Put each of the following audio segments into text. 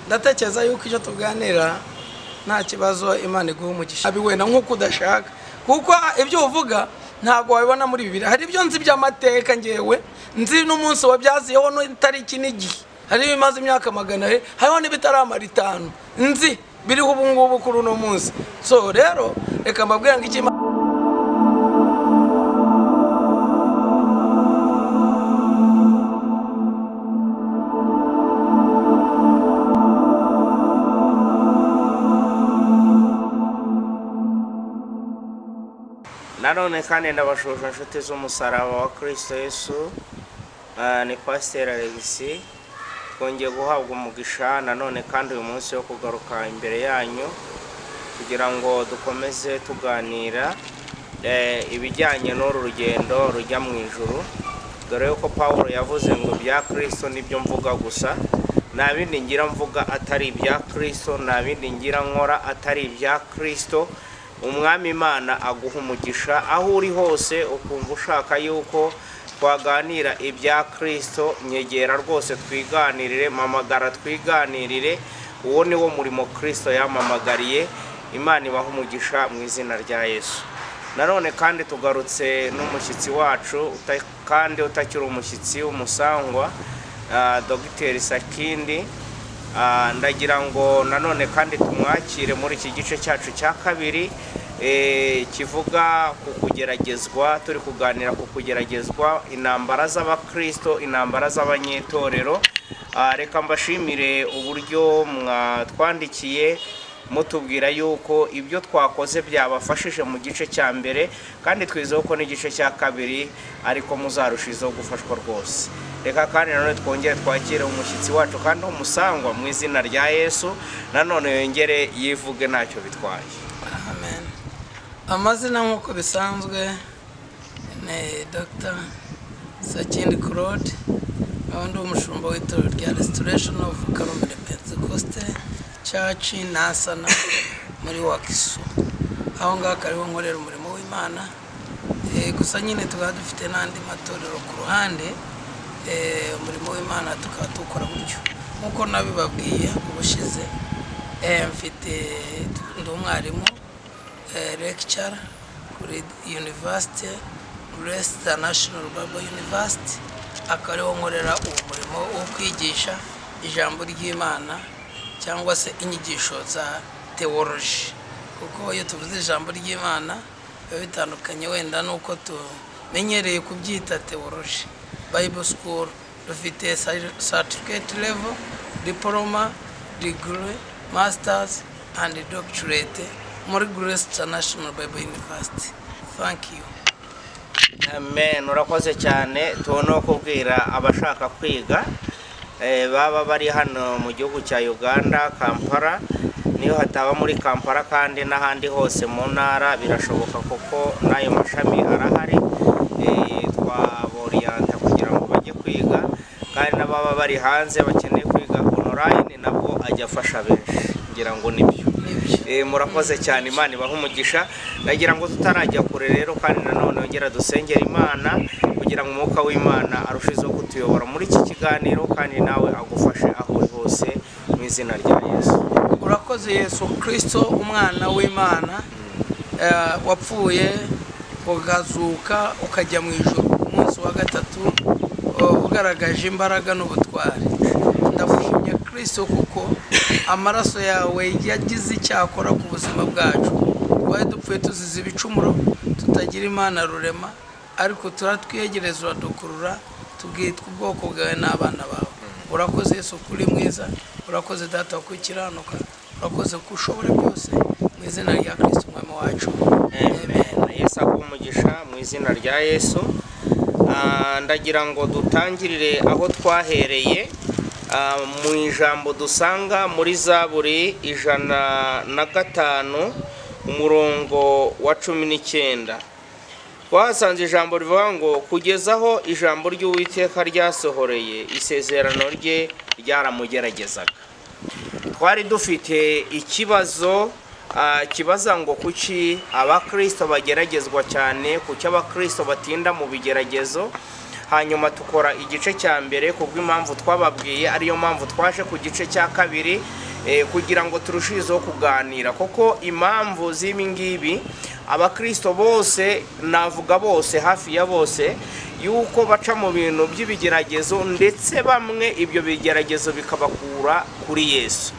ndatekereza yuko icyo tuganira nta kibazo Imana iguha umugisha abi wenda nk'uko udashaka kuko ibyo uvuga ntabwo wabibona muri Bibiliya. Hari ibyo nzi by'amateka ngewe nzi n'umunsi wabyaziyeho n'itariki n'igihe, hari ibimaze imyaka 100, hariho n'ibitaramara 5 nzi biriho ubu ngubu kuri uno munsi. So rero reka mbabwira ngo iki nanone kandi ndabashuje inshuti z'umusaraba wa Kristo Yesu. Ni Pastor Alexis twongeye guhabwa umugisha nanone kandi uyu munsi wo kugaruka imbere yanyu kugira ngo dukomeze tuganira ibijyanye n'uru rugendo rujya mu ijuru. Dore yuko Paulo yavuze ngo bya Kristo nibyo mvuga gusa, nta bindi ngira mvuga atari ibya Kristo, nta bindi ngira nkora atari ibya Kristo. Umwami Imana aguha umugisha aho uri hose ukumva ushaka yuko twaganira ibya Kristo, nyegera rwose twiganirire, mamagara twiganirire. Uwo ni wo murimo Kristo yamamagariye. Imana ibaha umugisha mu izina rya Yesu. Nanone kandi tugarutse n'umushyitsi wacu kandi utakiri umushyitsi umusangwa, Dr. Sakindi. Ndagira ngo nanone kandi tumwakire muri iki gice cyacu cya kabiri kivuga ku kugeragezwa. Turi kuganira ku kugeragezwa, intambara z'abakristo, intambara z'abanyetorero. Reka mbashimire uburyo mwatwandikiye mutubwira yuko ibyo twakoze byabafashije mu gice cya mbere, kandi twizeho ko n'igice cya kabiri ariko muzarushizeho gufashwa rwose. Reka kandi nanone twongere twakire umushyitsi wacu kandi umusangwa mu izina rya Yesu, nanone yongere yivuge ntacyo bitwaye. Amen. Amazina nk'uko bisanzwe ni Dr. Sakindi Claude, ndi umushumba w'itorero rya Restoration of Karumeli Pentecoste Church Nasana muri Wakiso. Aho ngaho kariho nkorera umurimo w'Imana, gusa nyine tukaba dufite n'andi matorero ku ruhande. Umurimo w'Imana tukaba tukora buryo nkuko nabibabwiye ubushize. Mfite ndi umwarimu lecturer kuri University Leicester National Bible University, akariho nkorera umurimo wo kwigisha ijambo ry'Imana cyangwa se inyigisho za theology, kuko iyo tuvuze ijambo ry'Imana biba bitandukanye wenda nuko tumenyereye kubyita theology. Bible School dufite certificate level, diploma, degree, masters and doctorate muri Grace International Bible University. Thank you. Amen. Urakoze cyane. Tubona kubwira abashaka kwiga baba bari hano mu gihugu cya Uganda, Kampala, niyo hataba muri Kampala kandi n'ahandi hose mu ntara birashoboka kuko nayo mashami arahari. Twaboriyanta kugira ngo bajye kwiga, kandi n'ababa bari hanze bakeneye kwiga online nabo ajya afasha benshi. Ngira ngo nibyo. Murakoze cyane, Imana ibaha umugisha. Nagira ngo tutarajya kure rero kandi nanone ongera dusengera Imana kugira ngo umwuka w'Imana arushizeho kutuyobora muri iki kiganiro, kandi nawe agufashe aho uri hose mu izina rya Yesu. Urakoze Yesu Kristo, umwana w'Imana wapfuye ugazuka ukajya mu ijuru umunsi wa gatatu, ugaragaje imbaraga n'ubutwari. Ndagushimye Kristo kuko amaraso yawe yagize icyakora ku buzima bwacu. Waye dupfuye tuzize ibicumuro, tutagira Imana rurema, ariko turatwiyegereza uradukurura, tubwitwa ubwoko bwawe n'abana bawe. Urakoze Yesu kuri mwiza, urakoze Data wakukiranuka, urakoze ko ushobora byose mu izina rya Kristo umwami wacu. Amen. Yesu akumugisha mu izina rya Yesu. Ndagira ngo dutangirire aho twahereye mu ijambo dusanga muri Zaburi 105 umurongo wa 19. Twasanze ijambo rivuga ngo kugezaho ijambo ry'Uwiteka ryasohoreye, isezerano rye ryaramugeragezaga. Twari dufite ikibazo kibaza ngo kuki abakristo bageragezwa cyane, kuki abakristo batinda mu bigeragezo. hanyuma tukora igice cya mbere kubw'impamvu twababwiye, ariyo mpamvu twaje ku gice cya kabiri kugira ngo turushizeho kuganira. Koko impamvu z'ibi ngibi abakristo bose, navuga bose, hafi ya bose, yuko baca mu bintu by'ibigeragezo, ndetse bamwe ibyo bigeragezo bikabakura kuri Yesu.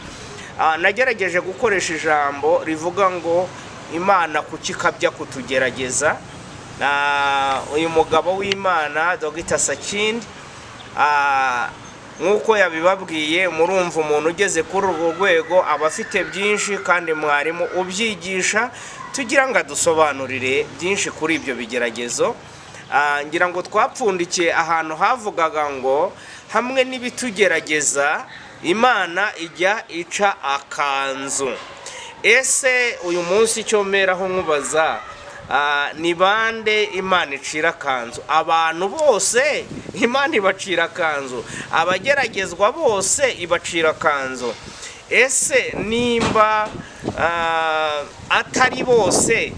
Nagerageje gukoresha ijambo rivuga ngo Imana kuki ikabya kutugerageza. Uyu mugabo w'Imana Dr. Sakindi nk'uko yabibabwiye, murumva umuntu ugeze kuri urwo rwego aba afite byinshi, kandi mwarimu ubyigisha tugira ngo adusobanurire byinshi kuri ibyo bigeragezo. Ngira ngo twapfundikiye ahantu havugaga ngo hamwe n'ibitugerageza Imana ijya ica akanzu. Ese uyu munsi icyo meraho nkubaza, ni bande Imana icira akanzu? Abantu bose Imana ibacira akanzu? Abageragezwa bose ibacira akanzu? Ese nimba atari bose,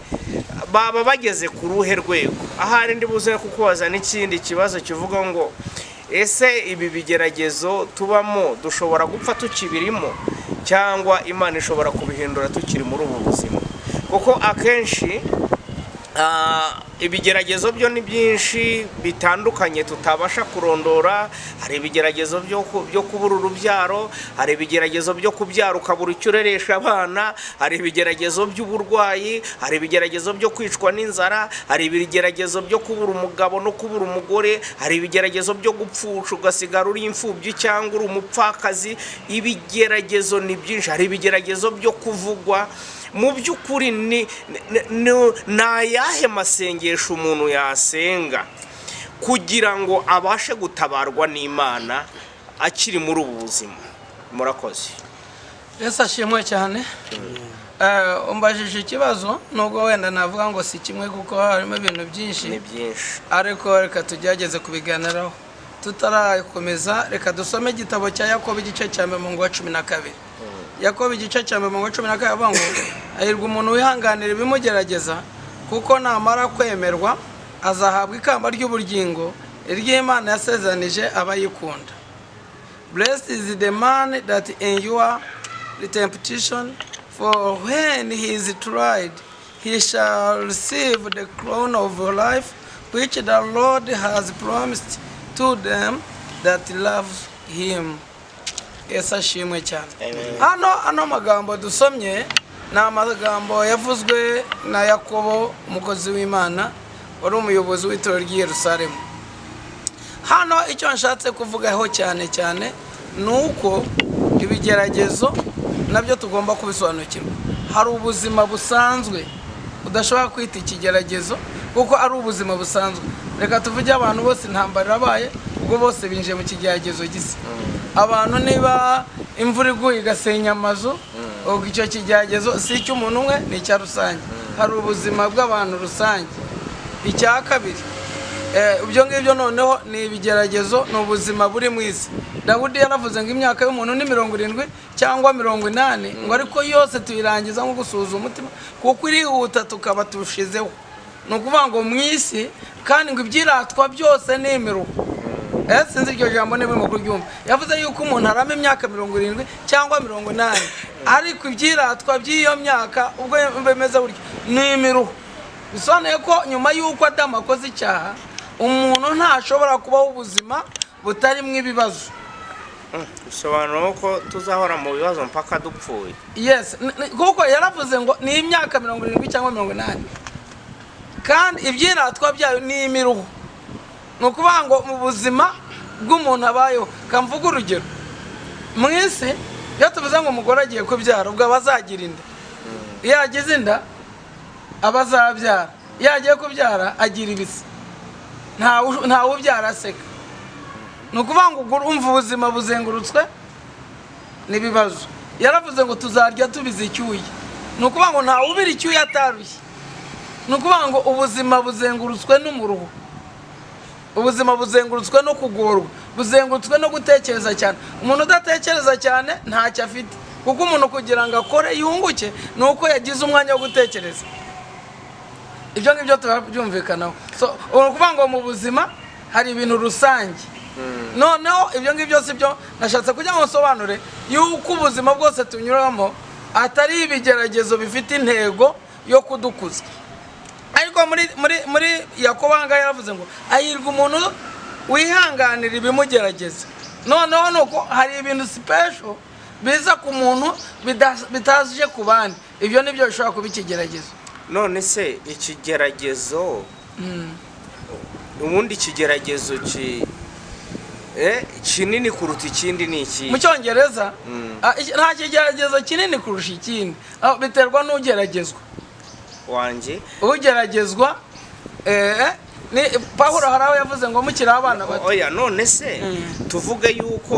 baba bageze ku ruhe rwego? Ahari ndi buze kukubaza n'ikindi kibazo kivuga ngo ese ibi bigeragezo tubamo dushobora gupfa tukibirimo, cyangwa Imana ishobora kubihindura tukiri muri ubu buzima? Kuko akenshi ibigeragezo byo ni byinshi bitandukanye tutabasha kurondora. Hari ibigeragezo byo kubura urubyaro, hari ibigeragezo byo kubyara ukabura icyo ureresha abana, hari ibigeragezo by'uburwayi, hari ibigeragezo byo kwicwa n'inzara, hari ibigeragezo byo kubura umugabo no kubura umugore, hari ibigeragezo byo gupfusha ugasigara uri imfubyi cyangwa uri umupfakazi. Ibigeragezo ni byinshi. Hari ibigeragezo byo kuvugwa. Mu by'ukuri ni ayahe masengesho umuntu yasenga kugira ngo abashe gutabarwa n'Imana akiri muri ubu buzima? Murakoze. Yesu ashimwe cyane. Umbajije ikibazo, nubwo wenda navuga ngo si kimwe kuko harimo ibintu byinshi. Ni byinshi. Ariko reka tugerageze kubiganiraho. Tutarakomeza, reka dusome igitabo cya Yakobo igice cya 12. Yakobo igice cya 12 avuga ngo ahirwa umuntu wihanganira ibimugerageza, kuko namara kwemerwa azahabwa ikamba ry'ubugingo iry'Imana yasezanije abayikunda. Blessed is the man that endure the temptation, for when he is tried, he shall receive the crown of life, which the Lord has promised to them that love him. Yesu ashimwe cyane. Hano magambo dusomye ni amagambo yavuzwe na Yakobo, umukozi w'Imana, wari umuyobozi w'itorero ry'i Yerusalemu. Hano icyo nshatse kuvugaho cyane cyane ni uko ibigeragezo nabyo tugomba kubisobanukirwa. Hari ubuzima busanzwe udashobora kwita ikigeragezo, kuko ari ubuzima busanzwe. Reka tuvuge abantu bose intambara irabaye, ubwo bose binjiye mu kigeragezo gisa. Abantu niba imvura iguye igasenya amazu, ubwo icyo kigeragezo si icy'umuntu umwe, ni icya rusange. Hari ubuzima bw'abantu rusange. Icya kabiri, ibyo ngibyo noneho ni ibigeragezo, ni ubuzima buri mu isi. Dawudi yaravuze ngo imyaka y'umuntu ni 70 cyangwa 80, ngo ariko yose tuyirangiza nko gusuhuza umutima, kuko irihuta tukaba tushizeho. Ni ukuvuga ngo mu isi, kandi ngo ibyiratwa byose ni imiruho. Sinzi iryo jambo niba mu kuryumva. Yavuze yuko umuntu arama imyaka 70 cyangwa 80, ariko ibyiratwa by'iyo myaka ubwo bemeze buryo ni imiruho. Bisobanuye ko nyuma yuko Adamu akoze icyaha, umuntu ntashobora kubaho ubuzima butarimo ibibazo. Bisobanura ko tuzahora mu bibazo mpaka dupfuye. Yes, kuko yaravuze ngo ni imyaka 70 cyangwa 80, kandi ibyiratwa byayo ni imiruho. Nukuvuga ngo mu buzima bw'umuntu abayeho. Kamvuga urugero, mu isi iyo tuvuze ngo umugore agiye kubyara, ubwo abazagira inda. Iyo yagize inda abazabyara, iyo agiye kubyara agira ibisi, nta ubyara aseka. Nukuvuga ngo urumva ubuzima buzengurutswe n'ibibazo. Yaravuze ngo tuzarya tubize icyuye. Nukuvuga ngo nta ubira icyuye atarushye. Nukuvuga ngo ubuzima buzengurutswe n'umuruho. Ubuzima buzengurutswe no kugorwa, buzengurutswe no gutekereza cyane. Umuntu udatekereza cyane ntacyo afite, kuko umuntu kugira ngo akore yunguke nuko yagize umwanya wo gutekereza. Ibyo ngibyo tubyumvikanaho. So ukuvuga ngo mu buzima hari ibintu rusange. Noneho ibyo ngibyo si byo nashatse kugira ngo nsobanure yuko ubuzima bwose tunyuramo atari ibigeragezo bifite intego yo kudukuza. Ariko muri Yakobo ngaho yaravuze ngo ayirwa umuntu wihanganira ibimugerageza. Noneho nuko hari ibintu special biza ku muntu bitaje ku bandi. Ibyo nibyo bishobora kuba ikigeragezo. None se ikigeragezo ubundi ikigeragezo kinini kuruta ikindi ni iki? Mu Cyongereza nta kigeragezo kinini kurusha ikindi, biterwa n'ugeragezwa. Wanjye ugeragezwa ni Pawulo haraho yavuze ngo mukiri abana bato. Oya, none se tuvuge yuko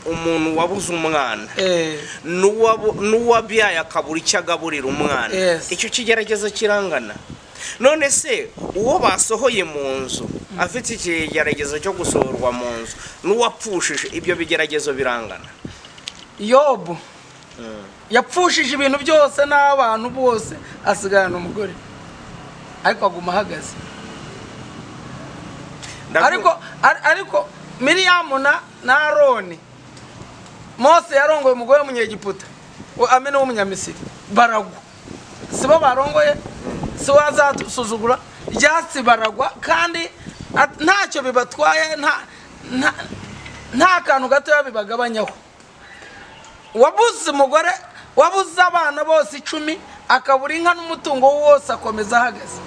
umuntu wabuze umwana n'uwabyaye akabura icyo agaburira umwana, icyo kigeragezo kirangana. None se uwo basohoye mu nzu afite ikigeragezo cyo gusohorwa mu nzu n'uwapfushije, ibyo bigeragezo birangana? Yobu yapfushije ibintu byose n'abantu bose, asigarana umugore ariko aguma ahagaze. Ariko Miriyamu na Aroni, Mose yarongoye umugore w'umunyegiputa, Amina w'umunyamisiri, baragwa. Sibo barongoye, si wazasuzugura, ryatsi baragwa kandi ntacyo bibatwaye, nta kantu gatoya bibagabanyaho. Wabuze umugore, wabuze abana bose 10, akabura inka n'umutungo wose akomeza ahagaze.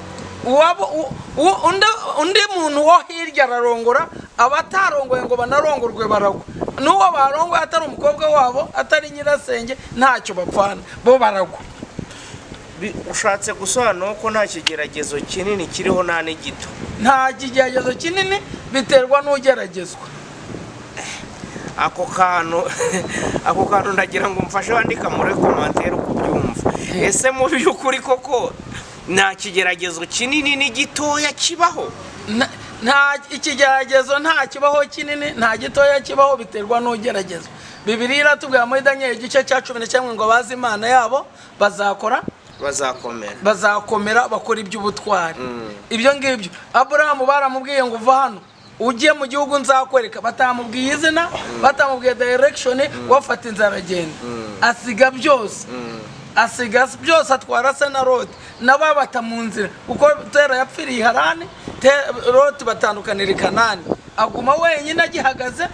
Undi muntu wo hirya ararongora, abatarongoye ngo banarongorwe baragwa. N'uwo barongoye atari umukobwa wabo, atari nyirasenge, ntacyo bapfana, bo baragwa. Ushatse gusobanura ko nta kigeragezo kinini kiriho nta n'igito? Nta kigeragezo kinini, biterwa n'ugeragezwa. Ako kantu ndagira ngo mfashe wandika muri commentaire uko byumva. Ese mu by'ukuri koko nta kigeragezo kinini n'igitoya kibaho? Nta ikigeragezo nta kibaho kinini, nta gitoya kibaho, biterwa n'ugeragezwa. Bibiliya iratubwira muri Daniel igice cya 11 ngo bazi Imana yabo bazakomera bakora iby'ubutwari. Ibyo ngibyo Abrahamu baramubwiye ngo uva hano ugiye mu gihugu nzakwereka, batamubwiye izina, batamubwiye direction, wafata inzara agenda, asiga byose atwara se na Loti n'ababata mu nzira, kuko Tera yapfiriye Harani, Loti batandukanira i Kanani, aguma wenyine agihagaze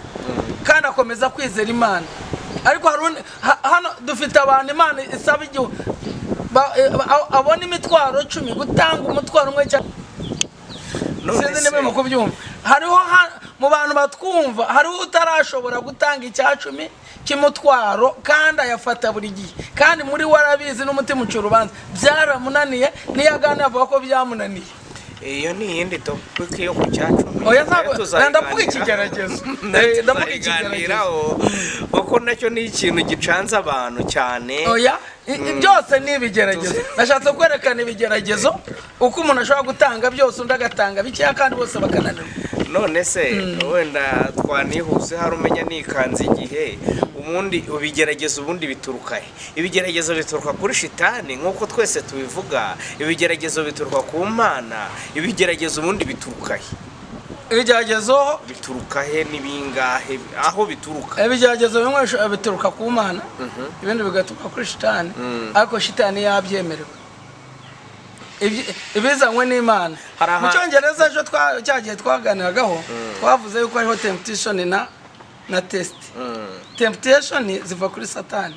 kandi akomeza kwizera Imana. Ariko hano dufite abantu Imana isaba igihe abona imitwaro 10, gutanga umutwaro umwe cyangwa sinzi niba mukubyumva. Hariho mu bantu batwumva, hariho utarashobora gutanga icya 10 kimutwaro kandi ayafata buri gihe, kandi muri warabizi n'umutima ucurubanza byaramunaniye, niyagana avuga ko byamunaniye. Iyo ni yindi topic yo ku cyacu. Oya ndavuga ikigeragezo. Ndavuga ikigeragezo kuko nacyo ni ikintu gicanza abantu cyane. Oya byose ni ibigeragezo. Nashatse kwerekana ibigeragezo uko umuntu ashobora gutanga byose, undi agatanga bike kandi bose bakananirwa. None se wenda twanihuse hari umenya nikanze igihe ubundi ubigerageza ubundi bituruka he? Ibigeragezo bituruka kuri shitani nkuko twese tubivuga, ibigeragezo bituruka ku Mana, ibigeragezo ubundi bituruka he? Ibigeragezo bituruka he nibingahe aho bituruka? Ibigeragezo bimwe bituruka ku Mana, ibindi bigaturuka kuri shitani, ariko shitani yabyemerewe. Ibizanywe n'Imana. Mu Cyongereza ejo cyagiye twaganiragaho, twavuze yuko hariho temptation na test. Temptation ziva kuri Satani.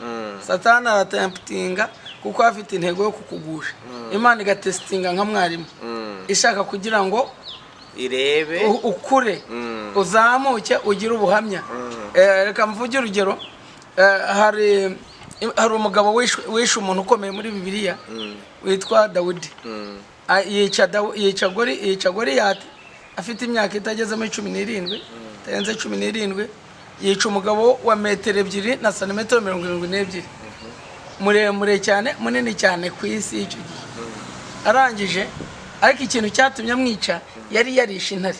Satani aratemptinga kuko afite intego yo kukugusha. Imana igatestinga nka mwarimu, ishaka kugira ngo irebe ukure, uzamuke, ugire ubuhamya. Reka mvuge urugero, hari umugabo wishe umuntu ukomeye muri Bibiliya witwa Dawidi. Yica Goliyati afite imyaka itageze muri 17, tarenze 17. Yica umugabo wa metero 2 na santimetero 72, muremure cyane, munini cyane ku isi y'icyo gihe. Arangije, ariko ikintu cyatumye amwica yari yarishe intare,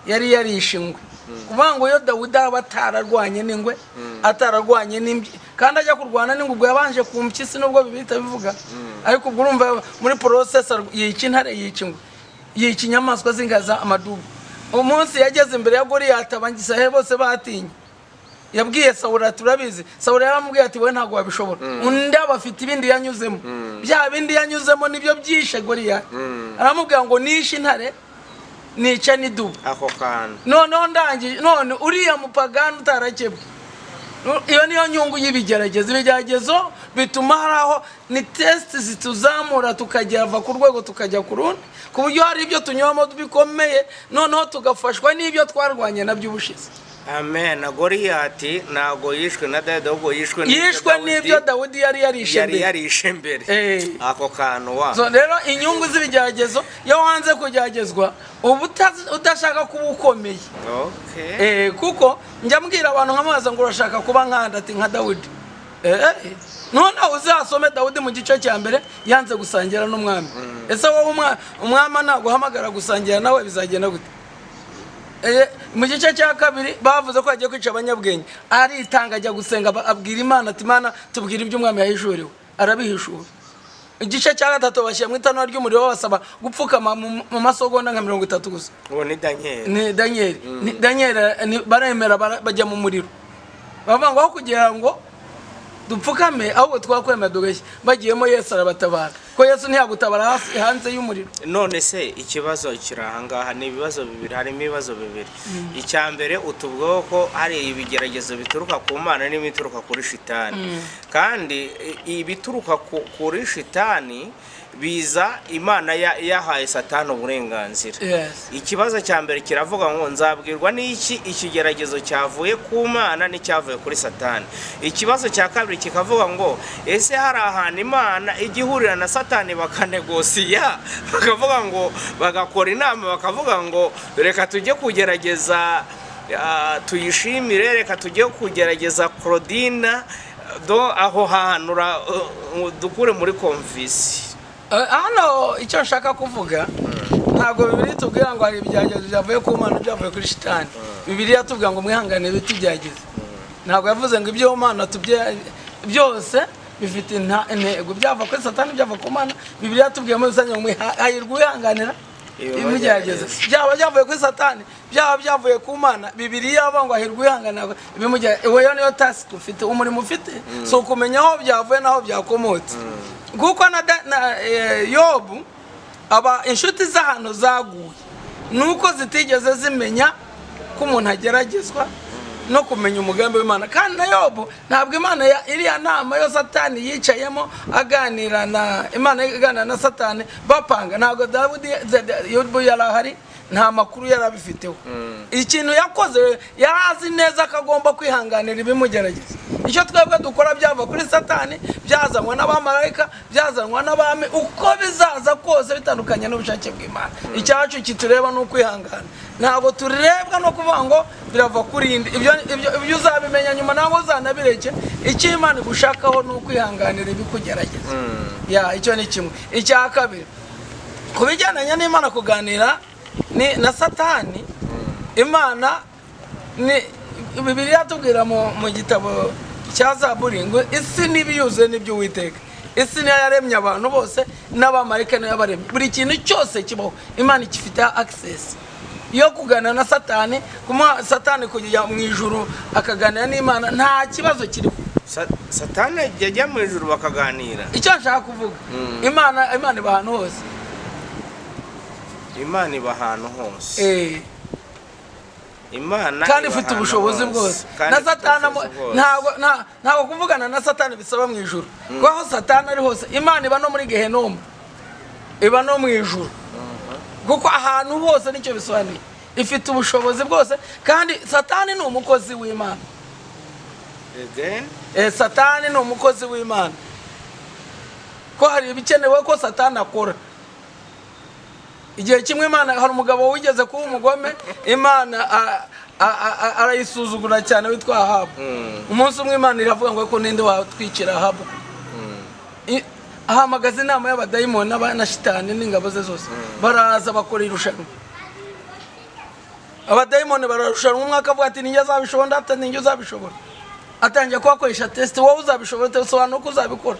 yari yarishe ingwe. Kuvuga ngo yo Dawidi abatararwanye n'ingwe, atararwanye n'imbyi, kandi ajya kurwana n'ingwe yabanje ku mpyisi, nubwo bibita bivuga. Ariko ubwo urumva muri process yica intare, yica ingwe, yica inyamaswa zingaza amadubu. umunsi yageze imbere ya Goliyati abangisirayeli bose batinye, yabwiye Sawuli turabizi. Sawuli yaramubwiye ati we ntabwo wabishobora, undi abafite ibindi yanyuzemo, bya bindi yanyuzemo nibyo byishe Goliyati. Aramubwira ngo nishe intare nica n'idubu. ako kantu Noneho ndangije, none uriya mupagani utarakebwe. Iyo niyo nyungu y'ibigeragezo. Ibigeragezo bituma haraho ni test zituzamura tukajyava ku rwego tukajya ku rundi, ku buryo hari ibyo tunyuramo bikomeye, noneho tugafashwa n'ibyo twarwanye nabyo ubushize. amen. na Goliyati ntabwo yishwe na Dawidi, ahubwo yishwe n'ibyo Dawidi yari yarishe mbere. ako kantu wa so rero inyungu z'ibigeragezo, iyo wanze kugeragezwa uba udashaka kuba ukomeye. Kuko njya mbwira abantu nk'amazi ngo urashaka kuba nkanda ati nka Dawidi. Noneho uzasome Dawidi mu gice cya mbere yanze gusangira n'umwami. Ese wowe umwami ntabwo uhamagara gusangira nawe bizagenda gute? Mu gice cya kabiri bavuze ko agiye kwica abanyabwenge, aritanga ajya gusenga, abwira Imana ati Imana tubwire ibyo umwami yahishuriwe, arabihishura. Igice cya gatatu bashyira mu itanura ry'umuriro babasaba gupfukama mu masogonda nka 30 gusa. uwo ni Daniel. Daniel baremera bajya mu muriro, bavuga ngo aho kugira ngo dupfukame ahubwo twakwemera dugashya, bagiyemo Yesu arabatabara, ko Yesu ntiyagutabara hanze y'umuriro. none se ikibazo kirahangaha ni ibibazo bibiri, harimo ibibazo bibiri. icya mbere utubwo ko hari ibigeragezo bituruka ku Mana n'ibituruka kuri shitani, kandi ibituruka kuri shitani biza Imana yahaye Satani uburenganzira. Ikibazo cya mbere kiravuga ngo nzabwirwa n'iki ikigeragezo cyavuye ku Mana n'icyavuye kuri Satani. Ikibazo cya kabiri kikavuga ngo ese hari ahantu Imana igihurira na Satani bakanegosiya, bakavuga ngo bagakora inama, bakavuga ngo reka tujye kugerageza tuyishimire, reka tujye kugerageza Claudine aho hantu dukure muri konfisi. Hano icyo nshaka kuvuga, ntabwo Bibiliya itubwira ngo hari ibigeragezo byavuye ku Mana byavuye kuri shitani. Bibiliya itubwira ngo mwihangane bitugerageje. Ntabwo yavuze ngo ibyo Mana byose bifite intego, byava kuri Satani byava ku Mana. Bibiliya itubwira muri rusange ngo hahirwa uwihanganira ibimugerageje, byaba byavuye kuri Satani byaba byavuye ku Mana. Bibiliya avuga ngo hahirwa uwihanganira ibimugerageje. Wewe niyo task ufite, umurimo ufite, so kumenya aho byavuye naho byakomotse. Kuko na Yobu inshuti z'ahantu zaguye nuko zitigeze zimenya ko umuntu ageragezwa no kumenya umugambi w'Imana. Kandi na Yobu ntabwo Imana iriya nama yo Satani yicayemo aganira na Imana, iganira na Satani bapanga, ntabwo Yobu yarahari, nta makuru yarabifiteho. Ikintu yakoze yarazi neza ko agomba kwihanganira ibimugerageza. Icyo twebwe dukora byava kuri Satani, byazanwa n'abamarayika, byazanwa n'abami, uko bizaza kose bitandukanye n'ubushake bw'Imana. Icyacu kitureba ni ukwihangana, ntabwo turebwa no kuvuga ngo birava kuri indi. Ibyo uzabimenya nyuma, ntabwo uzanabireke. Icyo Imana igushakaho ni ukwihanganira ibikugerageza. Icyo ni kimwe. Icya kabiri, ku bijyananye n'Imana kuganira na Satani, Imana ni Bibiliya tubwira mu gitabo cya Zaburi ngo isi n'ibiyuzuye n'ibyo Uwiteka. Isi niyo yaremye abantu bose, n'abamarayika niyo yabaremye. Buri kintu cyose kibaho Imana ikifite access yo kuganira na Satani. Kuma Satani kujya mu ijuru akaganira n'Imana nta kibazo kiriho. Satani yajya mu ijuru bakaganira. Icyo nshaka kuvuga, Imana iba ahantu hose. Imana iba ahantu hose. Imana kandi ifite ubushobozi bwose. Na Satani ntabwo kuvugana na Satani bisaba mu ijuru, kuko aho Satani ari hose Imana iba no muri Gehenomu, iba no mu ijuru. Kuko ahantu hose nicyo bisobanuye, ifite ubushobozi bwose. Kandi Satani ni umukozi w'Imana. Satani ni umukozi w'Imana, ko hari ibikenewe ko Satani akora. Igihe kimwe Imana, hari umugabo wigeze kuba umugome, Imana arayisuzugura cyane witwa Ahabu. Umunsi umwe Imana iravuga ngo ko ninde watwikira Ahabu. Ahamagaza inama y'abadayimoni na shitani n'ingabo ze zose, baraza bakora irushanwa. Abadayimoni bararushanwa, umwe akavuga ati ninjye azabishobora, ndata ninjye uzabishobora. Atangiye kubakoresha test, wowe uzabishobora, usobanura uko uzabikora.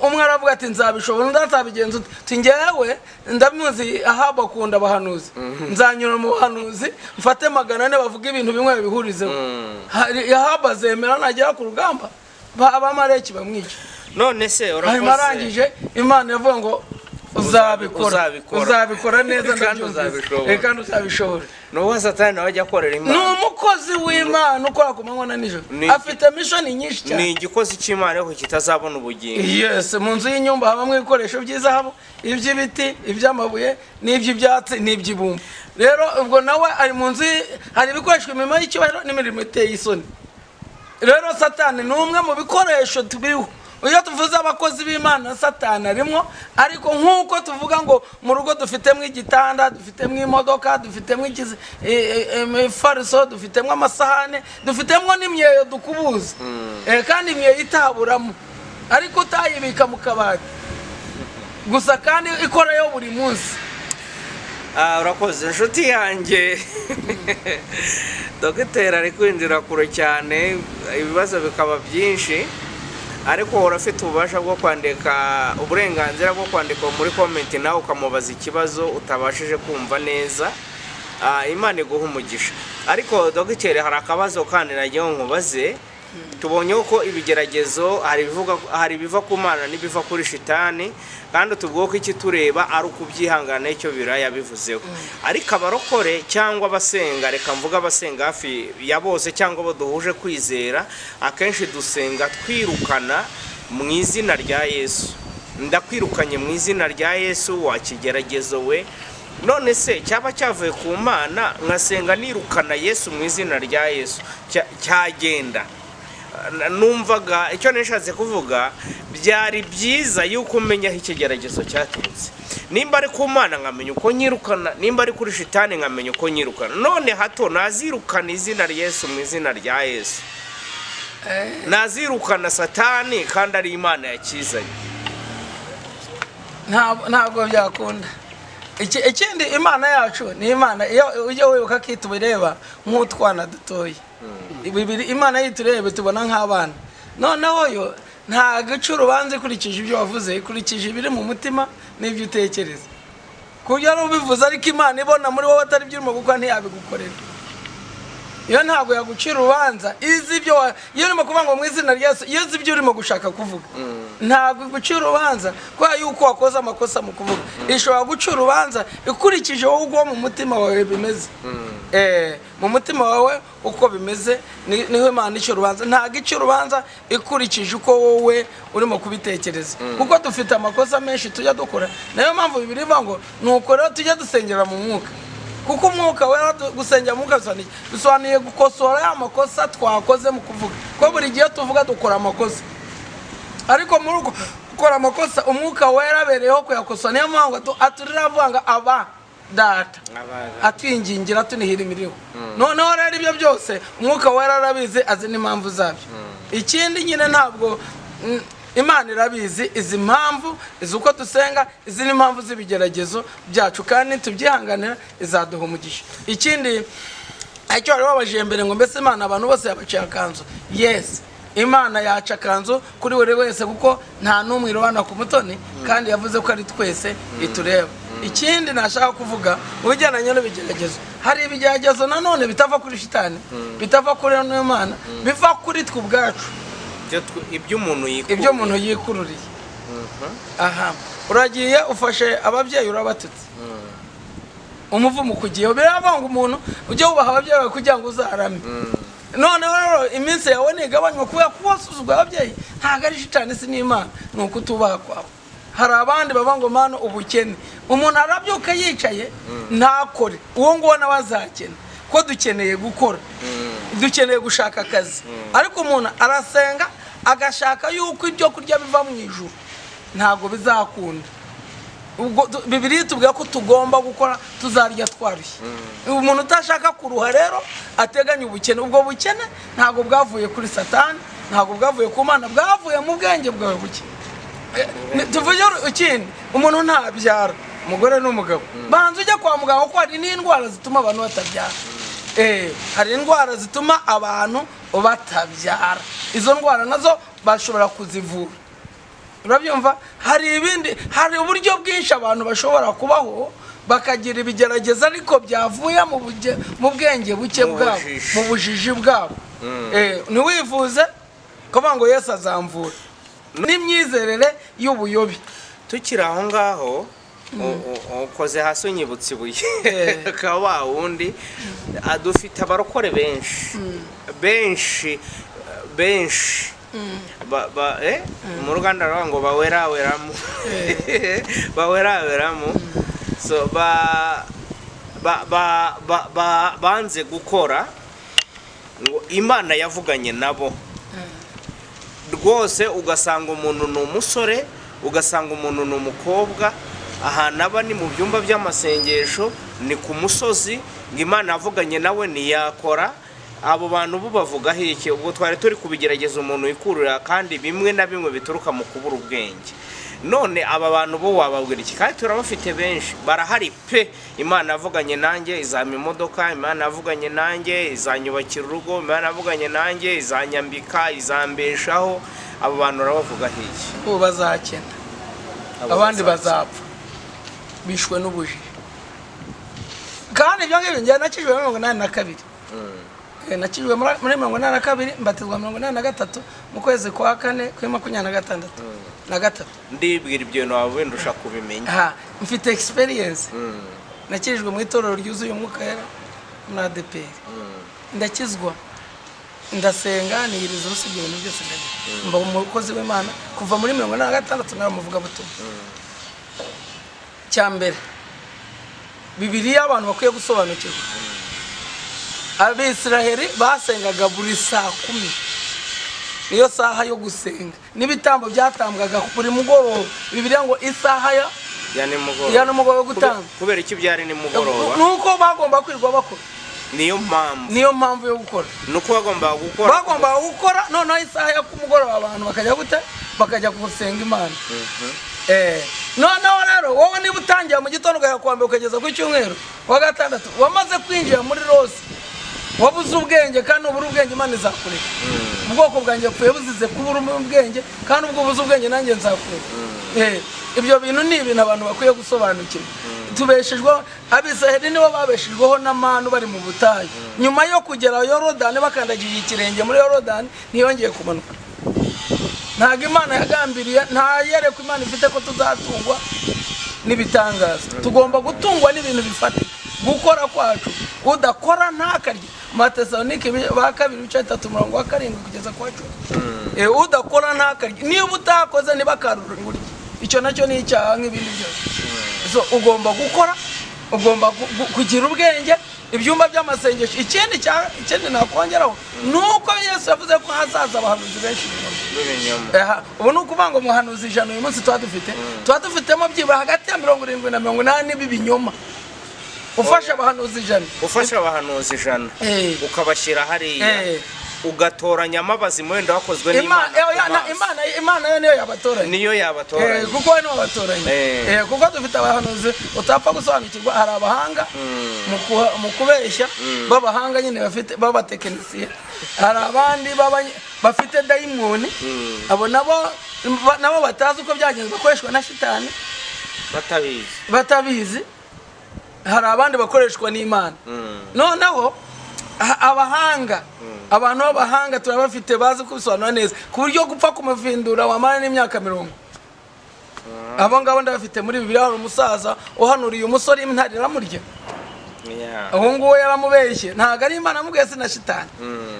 umwe aravuga ati nzabishobora undi atabigenza uti njyewe ndamuzi Ahabu akunda abahanuzi nzanyura mu bahanuzi mfate 400 bavuga ibintu bimwe bihurizeho Ahabu azemera nagera ku rugamba abamareki bamwica none se urakoze marangije Imana yavuga ngo uzabikora neza kandi uzabishobora n'uwo Satani nawe ajya akorera Imana n'umukozi w'Imana ukora ku manywa na nijoro afite mission nyinshi cyane ni igikozi cy'Imana ko kitazabona ubugingo yes mu nzu y'inyumba habamwe ibikoresho by'izahabu iby'ibiti iby'amabuye n'iby'ibyatsi n'iby'ibumba rero ubwo nawe ari mu nzu hari ibikoresho imirimo y'icyubahiro n'imirimo iteye isoni rero Satani ni umwe mu bikoresho tubiriho iyo tuvuze abakozi b'Imana Satani arimo ariko nkuko tuvuga ngo mu rugo dufitemo igitanda dufitemo imodoka dufitemo imifariso dufitemo amasahane dufitemo n'imyeyo dukubuza kandi imyeyo itaburamo ariko utayibika mu kabati gusa kandi ikorayo buri munsi urakoze inshuti yanjye Dogiteri ari kwinjira kure cyane ibibazo bikaba byinshi ariko urafite ububasha bwo kwandika uburenganzira bwo kwandika muri comment nawe ukamubaza ikibazo utabashije kumva neza Imana iguha umugisha ariko Dogiteri hari akabazo kandi nagiye nkubaze tubonye uko ibigeragezo hari biva ku Mana n'ibiva kuri shitani kandi tubwo ko iki tureba ari ukubyihangana icyo biraya bivuzeho ariko abarokore cyangwa abasenga reka mvuga abasenga hafi ya bose cyangwa bo duhuje kwizera akenshi dusenga twirukana mu izina rya Yesu ndakwirukanye mu izina rya Yesu wakigeragezo we none se cyaba cyavuye ku Mana nkasenga nirukana Yesu mu izina rya Yesu cyagenda numvaga icyo nishatse kuvuga byari byiza yuko umenya aho ikigeragezo cyaturutse nimba ari ku Mana nkamenya uko nyirukana nimba ari kuri shitani nkamenya uko nyirukana none hato nazirukana izina rya Yesu mu izina rya Yesu nazirukana Satani kandi ari Imana yakizanye ntabwo byakunda ikindi Imana yacu ni Imana iyo ujye wibuka kitubireba nk'utwana dutoye Imana yiturebe tubona nk'abana noneho yo nta gacu urubanza ikurikije ibyo wavuze ikurikije ibiri mu mutima n'ibyo utekereza kuburyo ari ubivuze ariko Imana ibona muri wowe atari byo urimo gukora ntiyabigukorera iyo ntabwo yagucira urubanza izi ibyo iyo urimo kuvuga ngo mu izina rya Yesu iyo izi ibyo urimo gushaka kuvuga ntabwo igucira urubanza kubera yuko wakoze amakosa mu kuvuga ishobora gucira urubanza ikurikije wowe ubwo mu mutima wawe bimeze mu mutima wawe uko bimeze niho Imana icyo urubanza ntabwo icyo urubanza ikurikije uko wowe urimo kubitekereza kuko dufite amakosa menshi tujya dukora nayo mpamvu Bibiliya ivuga ngo nuko rero tujya dusengera mu mwuka kuko umwuka wera gusengera mu mwuka bisobanuye gukosora ya makosa twakoze mu kuvuga ko buri gihe tuvuga dukora amakosa ariko muri uko gukora amakosa umwuka wera bereyeho kuyakosora niyo mpamvu aturira avuga ngo aba data atwingingira tunihira imirimo noneho rero ibyo byose umwuka wera arabizi azi n'impamvu zabyo ikindi nyine ntabwo Imana irabizi izi mpamvu izi uko dusenga izi n'impamvu z'ibigeragezo byacu kandi tubyihanganira izaduha umugisha ikindi icyo wari wabajije mbere ngo mbese Imana abantu bose yabaciye akanzu yes Imana yaca akanzu kuri buri wese kuko nta n'umwe irobana ku mutoni kandi yavuze ko ari twese itureba ikindi nashaka kuvuga mu bijyanye n'ibigeragezo hari ibigeragezo nanone bitava kuri shitani bitava kuri Imana biva kuri twe ubwacu ibyo umuntu yikururiye aha uragiye ufashe ababyeyi urabatutse umuvumo kugiye birava ngo umuntu ujye wubaha ababyeyi bawe kugira ngo uzarame none rero iminsi yawe nigabanywa kubera ko wasuzugura ababyeyi ntabwo ari shitani si n'Imana ni uko utubaha kwawe hari abandi baba ngo Mana ubukene umuntu arabyuka yicaye ntakore uwo nguwo nawe azakena ko dukeneye gukora dukeneye gushaka akazi ariko umuntu arasenga agashaka yuko ibyo kurya biva mu ijuru ntabwo bizakunda ubwo Bibiliya itubwira ko tugomba gukora tuzarya twarushye umuntu utashaka kuruha rero ateganya ubukene ubwo bukene ntabwo bwavuye kuri Satani ntabwo bwavuye ku Mana bwavuye mu bwenge bwawe buke tuvuge ikindi umuntu ntabyara umugore n'umugabo banza ujya kwa muganga kuko hari n'indwara zituma abantu batabyara hari indwara zituma abantu batabyara izo ndwara nazo bashobora kuzivura urabyumva hari uburyo bwinshi abantu bashobora kubaho bakagira ibigerageza ariko byavuye mu bwenge buke bwabo mu bujiji bwabo ntiwivuze kuvuga ngo Yesu azamvura n'imyizerere y'ubuyobi. Tukiri aho ngaho ukoze hasi unyibutse ibuye kaba wundi adufite abarokore benshi mu Rwanda rwa ngo baweraweramo so banze gukora ngo Imana yavuganye nabo rwose, ugasanga umuntu ni umusore, ugasanga umuntu ni umukobwa, ahantu aba ni mu byumba by'amasengesho, ni ku musozi, ngo Imana yavuganye nawe ntiyakora. Abo bantu bo bavugaho iki? Ubwo twari turi kubigerageza umuntu wikurura, kandi bimwe na bimwe bituruka mu kubura ubwenge. None aba bantu bo wababwira iki? Kandi turabafite benshi, barahari pe. Imana yavuganye nanjye izampa imodoka, Imana yavuganye nanjye izanyubakira urugo, Imana yavuganye nanjye izanyambika, izambeshaho. Abo bantu urabavugaho iki? Bo bazakena, abandi bazapfa bishwe n'ubujiji. Kandi ibyo ngibyo njye nakijwe muri 82. Nakijwe muri 82, mbatizwa 83 mu kwezi kwa 4 kuri 26 ndibwira ibyo nawe wendusha kubimenya. Mfite experience. Nakijwe mu itorero ryuzuye umwuka yera muri ADPR. Ndakizwa, ndasenga, niyiriza usibye ibintu byose ndagira. Mba umukozi w'Imana kuva muri 86 naramuvuga butumwa. Cyambere Bibiliya abantu bakwiye gusobanukirwa. Abisiraheli basengaga buri saa 10. Niyo saha yo gusenga. Nibitambo byatambwaga buri mugoroba. Bibiliya ngo isaha ya nimugoroba gutanga. Kubera iki byari ni mugoroba? Nuko bagomba kwirwa bakora. Niyo mpamvu yo gukora. Nuko bagomba gukora none isaha yo kumugoroba abantu bakajya gusenga Imana. Noneho rero wowe niba utangiye mu gitondo ugakwambira ukageza ku cyumweru wa gatandatu wamaze kwinjira muri rose, wabuze ubwenge, kandi ubura ubwenge Imana izakureka. Ubwoko bwanjye pfuye buzize kubura ubwenge, kandi ubwo buze ubwenge nanjye nzakureka. Ibyo bintu ni ibintu abantu bakwiye gusobanukirwa. Tubeshejwe, Abisiraheli nibo babeshejweho n'amanu bari mu butayu. Nyuma yo kugera Yorodani bakandagiye ikirenge muri Yorodani ntiyongeye kumanuka. Ntago Imana yagambiriye, nta yereko Imana ifite ko tuzatungwa n'ibitangaza. Tugomba gutungwa n'ibintu bifatika. Gukora kwacu, udakora ntakarye. Matesalonike ba 2:3 kugeza kwa 10. Udakora ntakarye. Niba utakoze nibakarura nguri. Icyo nacyo ni icyaha nk'ibindi byose. So ugomba gukora, ugomba kugira ubwenge. Ibyumba by'amasengesho ikindi nakongeraho nuko Yesu yavuze ko hazaza abahanuzi benshi. Ubu nuko banga umuhanuzi 100 uyu munsi twadufitemo byibura hagati ya 70 na 80 b'ibinyoma. Ufasha abahanuzi 100 ukabashyira hariya ugatoranya amabazi mwenda wakozwe n'Imana. Imana yo niyo yabatoranya. Kuko niyo yabatoranya. Kuko dufite abahanuzi utapfa gusobanukirwa. Hari abahanga mu kubeshya b'abahanga nyine bafite b'abatekinisiye. Hari abandi bafite dayimoni, abo nabo batazi uko byagenze bakoreshwa na shitani batabizi. Hari abandi bakoreshwa n'Imana. Noneho abahanga, abantu b'abahanga turabafite bazi kubisobanura neza ku buryo gupfa kumuvindura wamara n'imyaka 40. Abo ngabo ndabafite muri Bibiliya. Hari umusaza uhanuriye umusore intare iramurya. Aho ngo yaramubeshye, ntago ari Imana amubwiye na shitani.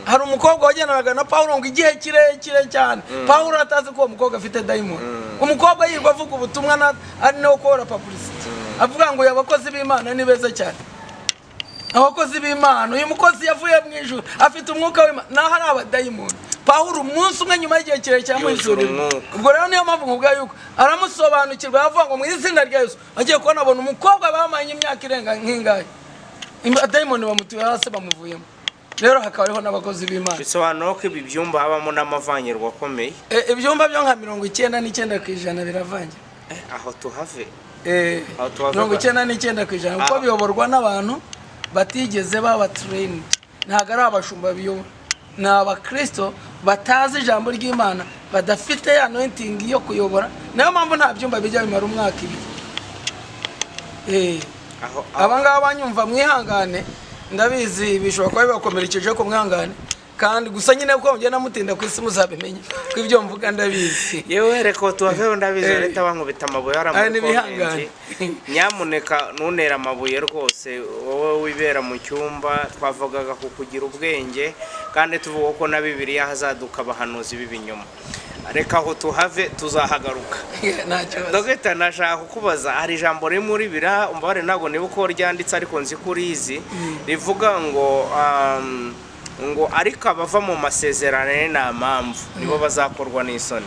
Hari umukobwa wagendanaga na Paulo ngo igihe kirekire cyane. Paulo atazi ko umukobwa afite daimon. Umukobwa yirwa avuga ubutumwa ari no gukora publicity. Avuga ngo yabakozi b'Imana ni beza cyane. Abakozi b'Imana, uyu mukozi yavuye mu ijuru afite umwuka w'Imana. Naho ari abadayimoni. Paulo umunsi umwe nyuma y'igihe kirekire mu ijuru. Ubwo rero niyo mpamvu nkubwa yuko aramusobanukirwa, yavuga ngo mu izina rya Yesu agiye kubona abona umukobwa bamanye imyaka irenga nk'ingahe. Abadayimoni bamutuye hasi bamuvuyemo. Rero hakaba n'abakozi b'Imana. Bisobanura ko ibi byumba habamo n'amavangirwa akomeye. Ibyumba byo nka 99% biravangira. Aho tuhave. 99% kuko biyoborwa n'abantu batigeze baba trained. Ntago ari abashumba biyobora. Ni abakristo batazi ijambo ry'Imana, badafite ya anointing yo kuyobora. Nayo mpamvu nta byumba bijya bimara umwaka ibiri. Abangaba banyumva mwihangane, ndabizi bishobora kuba bibakomerekeje ko mwihangane, kandi gusa nyine uko mugenda mutinda ku isi muzabimenya ko ibyo mvuga ndabizi. Yewe reko tuvaho ndabizi leta bankubita amabuye aramukomenti. Nyamuneka nunera amabuye rwose, wowe wibera mu cyumba twavugaga kukugira ubwenge, kandi tuvuga ko na Bibiliya hazaduka abahanuzi b'ibinyoma. Reka aho tuhave tuzahagaruka. Dogita nashaka kukubaza, hari ijambo rimwe muri bira umbare nago niba uko ryanditse ariko nzi kurizi rivuga ngo ariko abava mu masezerano nta mpamvu nibo bazakorwa n'isoni.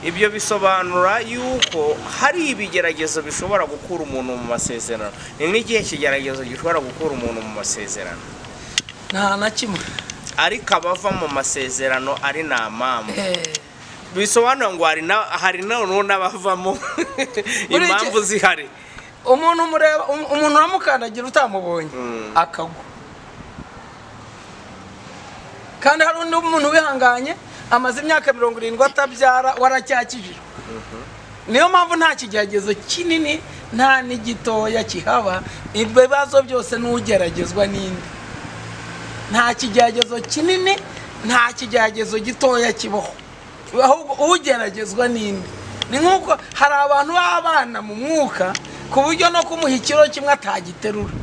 Ibyo bisobanura yuko hari ibigeragezo bishobora gukura umuntu mu masezerano. Ni nk'igihe kigeragezo gishobora gukura umuntu mu masezerano. Nta na kimwe. Ariko abava mu masezerano ari nta mpamvu. Bisobanura ngo hari n'abavamo impamvu zihari. Umuntu uramukandagira utamubonye akagwa. Kandi hari undi muntu wihanganye amaze imyaka 70 atabyara waracyakijijwe. Niyo mpamvu nta kigeragezo kinini nta n'igitoya kihaba, ibibazo byose n'ugeragezwa n'indi. Nta kigeragezo kinini nta kigeragezo gitoya kibaho, ahubwo ugeragezwa n'indi. Ni nkuko hari abantu b'abana mu mwuka ku buryo no kumuha ikiro kimwe atagiterura.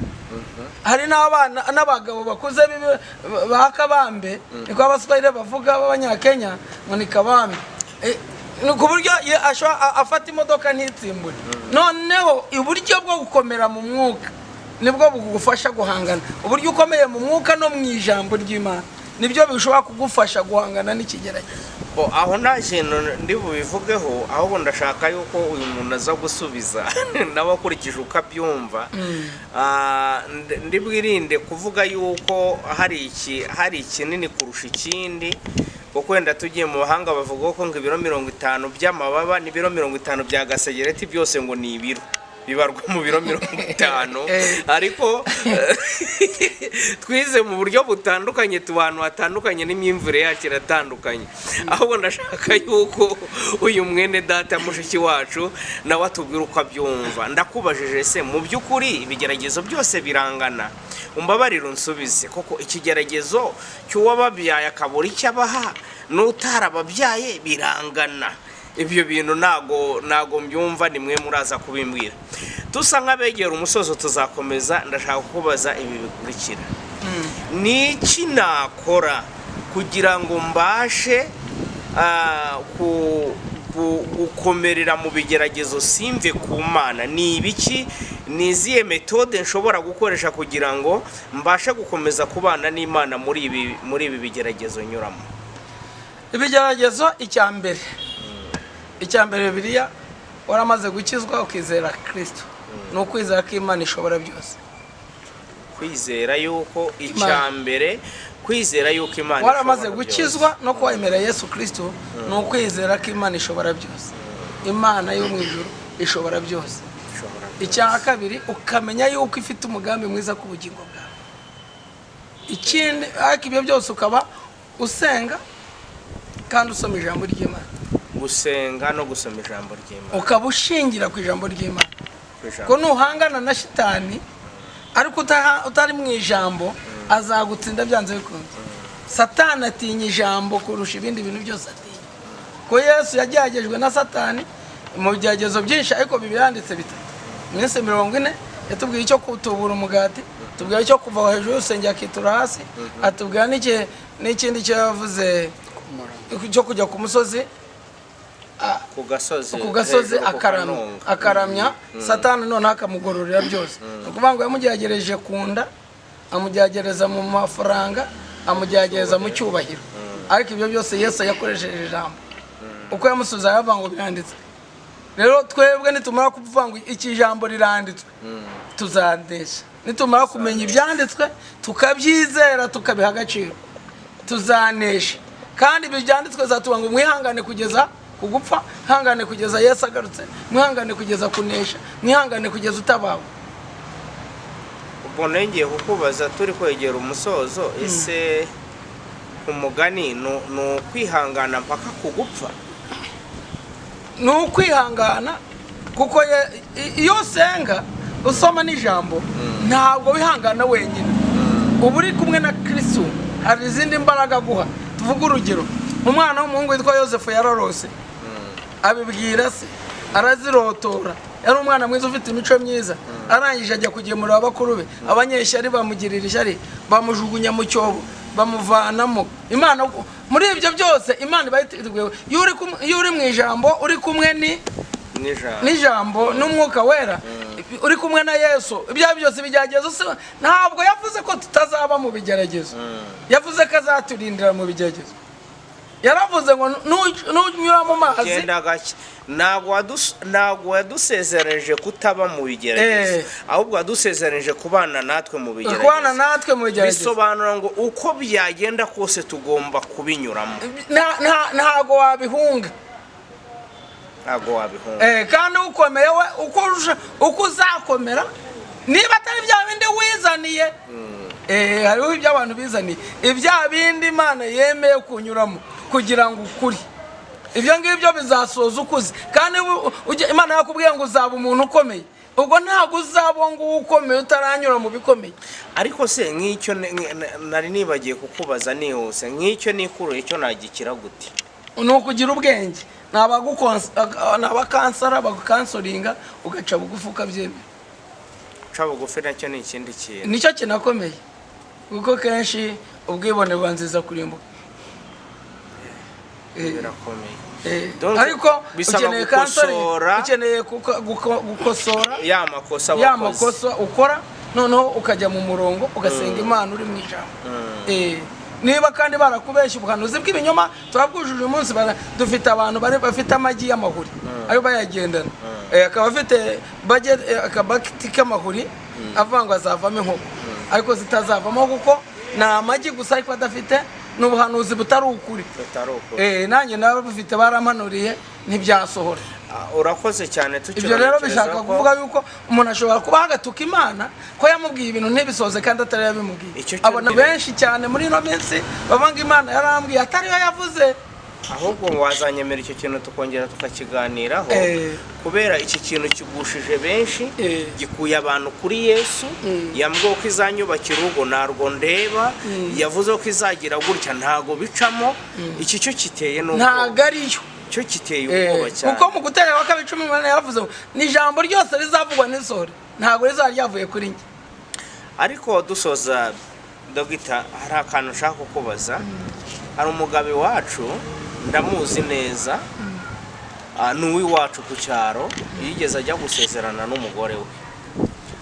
Hari n'abana n'abagabo bakuze bakabambe, niko abaswahili bavuga b'abanyakenya ngo ni kabambe. Ku buryo afata imodoka ntitsimbure. Noneho uburyo bwo gukomera mu mwuka nibwo bugufasha guhangana. Uburyo ukomeye mu mwuka no mu ijambo ry'Imana nibyo bishobora kugufasha guhangana n'ikigeragezo. Aho nta kintu ndi bubivugeho, ahubwo ndashaka yuko uyu muntu aza gusubiza n'abakurikije uko abyumva. Ndi bwirinde kuvuga yuko hari ikinini kurusha ikindi, kuko wenda tugiye mu bahanga bavuga ko ngo ibiro 50 by'amababa n'ibiro 50 bya gasegereti byose ngo ni ibiro bibarwa mu biro 50. Ariko twize mu buryo butandukanye, tubantu hatandukanye n'imyimvire yacu iratandukanye. Ahubwo ndashaka yuko uyu mwene data mushiki wacu nawe atubwira uko abyumva. Ndakubajije se mu by'ukuri ibigeragezo byose birangana? Umbabarira unsubize, koko ikigeragezo cy'uwababyaye akabura icyo abaha n'utarababyaye birangana? Ibyo bintu nago mbyumva, nimwe muraza kubimbwira. Tusa nk'abegera umusozo tuzakomeza. Ndashaka kukubaza ibi bikurikira. Niki nakora kugira ngo mbashe gukomerera mu bigeragezo simve ku Mana? Ni ibiki, ni izihe metode nshobora gukoresha kugira ngo mbashe gukomeza kubana n'Imana muri ibi bigeragezo nyuramo? Ibigeragezo icyambere Bibiliya waramaze gukizwa ukizera Kristo. No kwizera ko Imana ishobora byose. Kwizera yuko icyambere, kwizera yuko Imana waramaze gukizwa no kwemera Yesu Kristo, no kwizera ko Imana ishobora byose. Imana yo mu ijuru ishobora byose. Icya kabiri ukamenya yuko ifite umugambi mwiza ku bugingo bwawe. Ikindi ariko ibyo byose ukaba usenga kandi usoma ijambo ry'Imana. Gusenga no gusoma ijambo ry'Imana, ukaba ushingira ku ijambo ry'Imana. Ko nuhangana na shitani ariko utari mu ijambo azagutsinda byanze bikunze. Satani atinya ijambo kurusha ibindi bintu byose atinya. Ko Yesu yageragerejwe na Satani mu bigeragezo byinshi, ariko bibiranditse bitatu. Mwese 40 yatubwiye icyo kutubura umugati, tubwiye icyo kuva hejuru usengera akitura hasi, atubwira n'ikindi cyo yavuze cyo kujya ku musozi, ku gasozi akaramya Satani none akamugororera byose. Ukuvuga ngo yamugeragereje kunda, amugeragereza mu mafaranga, amugeragereza mu cyubahiro, ariko ibyo byose Yesu yakoresheje ijambo. Uko yamusubiza yavuga ngo biranditswe. Rero twebwe nitumara kuvuga ngo iki jambo riranditswe tuzandesha. Nitumara kumenya ibyanditswe tukabyizera tukabiha agaciro tuzanesha. Kandi ibyanditswe zatuba ngo mwihangane kugeza kugupfa, hangane kugeza Yesu agarutse, mwihangane kugeza kunesha, mwihangane kugeza utabawe. Ubwo ngiye kukubaza turi kwegera umusozo, ese umugani no kwihangana mpaka kugupfa. ni ukwihangana kuko iyo usenga usoma n'ijambo ntabwo wihangana wenyine, uba uri kumwe na Kristo, hari izindi mbaraga guha. tuvuga urugero, umwana w'umuhungu witwa Yosefu yararose, abibwira se, arazirotora, yari umwana mwiza ufite imico myiza, arangije ajya kugemurira abakuru be, abanyeshyari bamugirira ishyari, bamujugunya mu cyobo, bamuvanamo. Imana muri ibyo byose Imana ibayiteguye, iyo uri mu ijambo uri kumwe n'ijambo n'umwuka wera, uri kumwe na Yesu, ibyo byose bijyagezo. Ntabwo yavuze ko tutazaba mu bigeragezo, yavuze ko azaturindira mu bigeragezo. Yaravuze ngo nunyura mu mazi genda gake. Ntabwo yadusezereje kutaba mu bigeragezo, ahubwo yadusezereje kubana natwe mu bigeragezo. Bisobanura ngo uko byagenda kose tugomba kubinyuramo, ntago wabihunga. Kandi ukomeye we uko uzakomera, niba atari bya bindi wizaniye, hariho ibyo abantu bizaniye, ibya bindi Imana yemeye kunyuramo kugira ngo ukuri, ibyo ngibyo bizasoza ukuze. Kandi Imana yakubwiye ngo uzaba umuntu ukomeye, ubwo ntabwo uzaba ngo ukomeye utaranyura mu bikomeye. Ariko se nk'icyo nari nibagiye kukubaza nihuse, nk'icyo nikuru icyo nagikira gute? Ni ukugira ubwenge, n'abakansara bagukansoringa ugaca bugufi ukabyemera. Guca bugufi nacyo ni ikindi kintu, nicyo kinakomeye, kuko kenshi ubwibone bubanziza kurimbuka. Birakomeye. Ariko ukeneye kansari, ukeneye gukosora ya makosa ukora, noneho ukajya mu murongo ugasenga Imana uri mu ijambo. Niba kandi barakubeshya ubuhanuzi bw'ibinyoma, turabwujuje umunsi. Dufite abantu bafite amagi y'amahuri, ayo bayagendana, akaba afite akabakiti k'amahuri avuga ngo azavamo inkoko, ariko zitazavamo kuko ni amagi gusa, ariko adafite n'ubuhanuzi butari ukuri. Nanjye nabo bafite baramanuriye ntibyasohora. Urakoze cyane. Ibyo rero bishaka kuvuga yuko umuntu ashobora kuba hagatuka Imana ko yamubwiye ibintu ntibisoze kandi atari yabimubwiye. Abona benshi cyane muri ino minsi bavanga Imana yarambwiye atari yo yavuze. Ahubwo wazanyemera icyo kintu tukongera tukakiganiraho, kubera iki kintu kigushije benshi, gikuye abantu kuri Yesu. Yambwiye ko izanyubakira urugo narwo ndeba, yavuze ko izagira gutya ntago bicamo. Iki cyo kiteye n'ubwo ntago ariyo, cyo kiteye ubwoba cyane, kuko mu gutera wa 12 yaravuze ngo ni ijambo ryose rizavugwa n'isore, ntago rizaryavuye kuri njye. Ariko dusoza Dogita, hari akantu nshaka kukubaza. Hari umugabo wacu ndamuzi neza, n'uwi wacu ku cyaro, yigeze ajya gusezerana n'umugore we,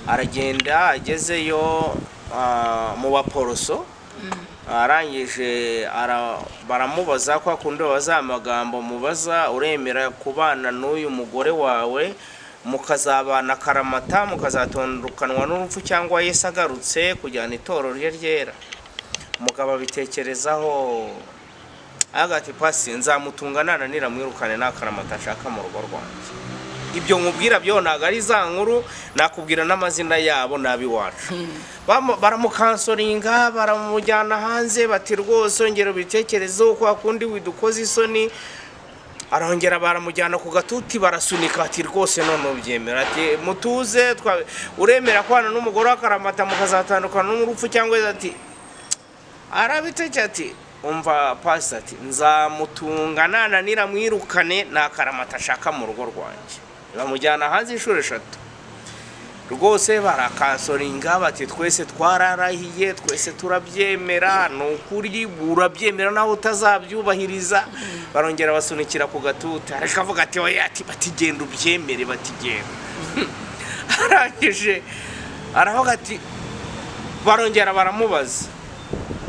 aragenda agezeyo mu baporoso, arangije baramubaza ko akundi babaza amagambo, mubaza uremera kubana n'uyu mugore wawe mukazabana karamata, mukazatondukanwa n'urupfu cyangwa Yesu agarutse kujyana itorero rye ryera? Umugabo abitekerezaho agati, pasi nzamutunga nananira mwirukane n'akaramata ashaka mu rugo rwanjye. Ibyo nkubwira byo ntago ari za nkuru, nakubwira n'amazina yabo nabi wacu. Baramukansoringa, baramujyana hanze, bati rwose ongera bitekerezo ko akundi widukoze isoni. Arongera baramujyana ku gatuti, barasunika, ati rwose none ubyemera, ati mutuze, uremera kwana n'umugore w'akaramata mukazatandukana n'urupfu cyangwa ati arabiteke, ati umva pasi, ati nzamutunga nananira mwirukane n'akaramata ashaka mu rugo rwanjye. Bamujyana hanze inshuro 3. Rwose barakansoringa, bati twese twararahiye, twese turabyemera, n'ukuri urabyemera naho utazabyubahiriza. Barongera basunikira ku gatuta, arikavuga ati oya, ati batigenda ubyemere, batigenda. Arangije aravuga ati, barongera baramubaza,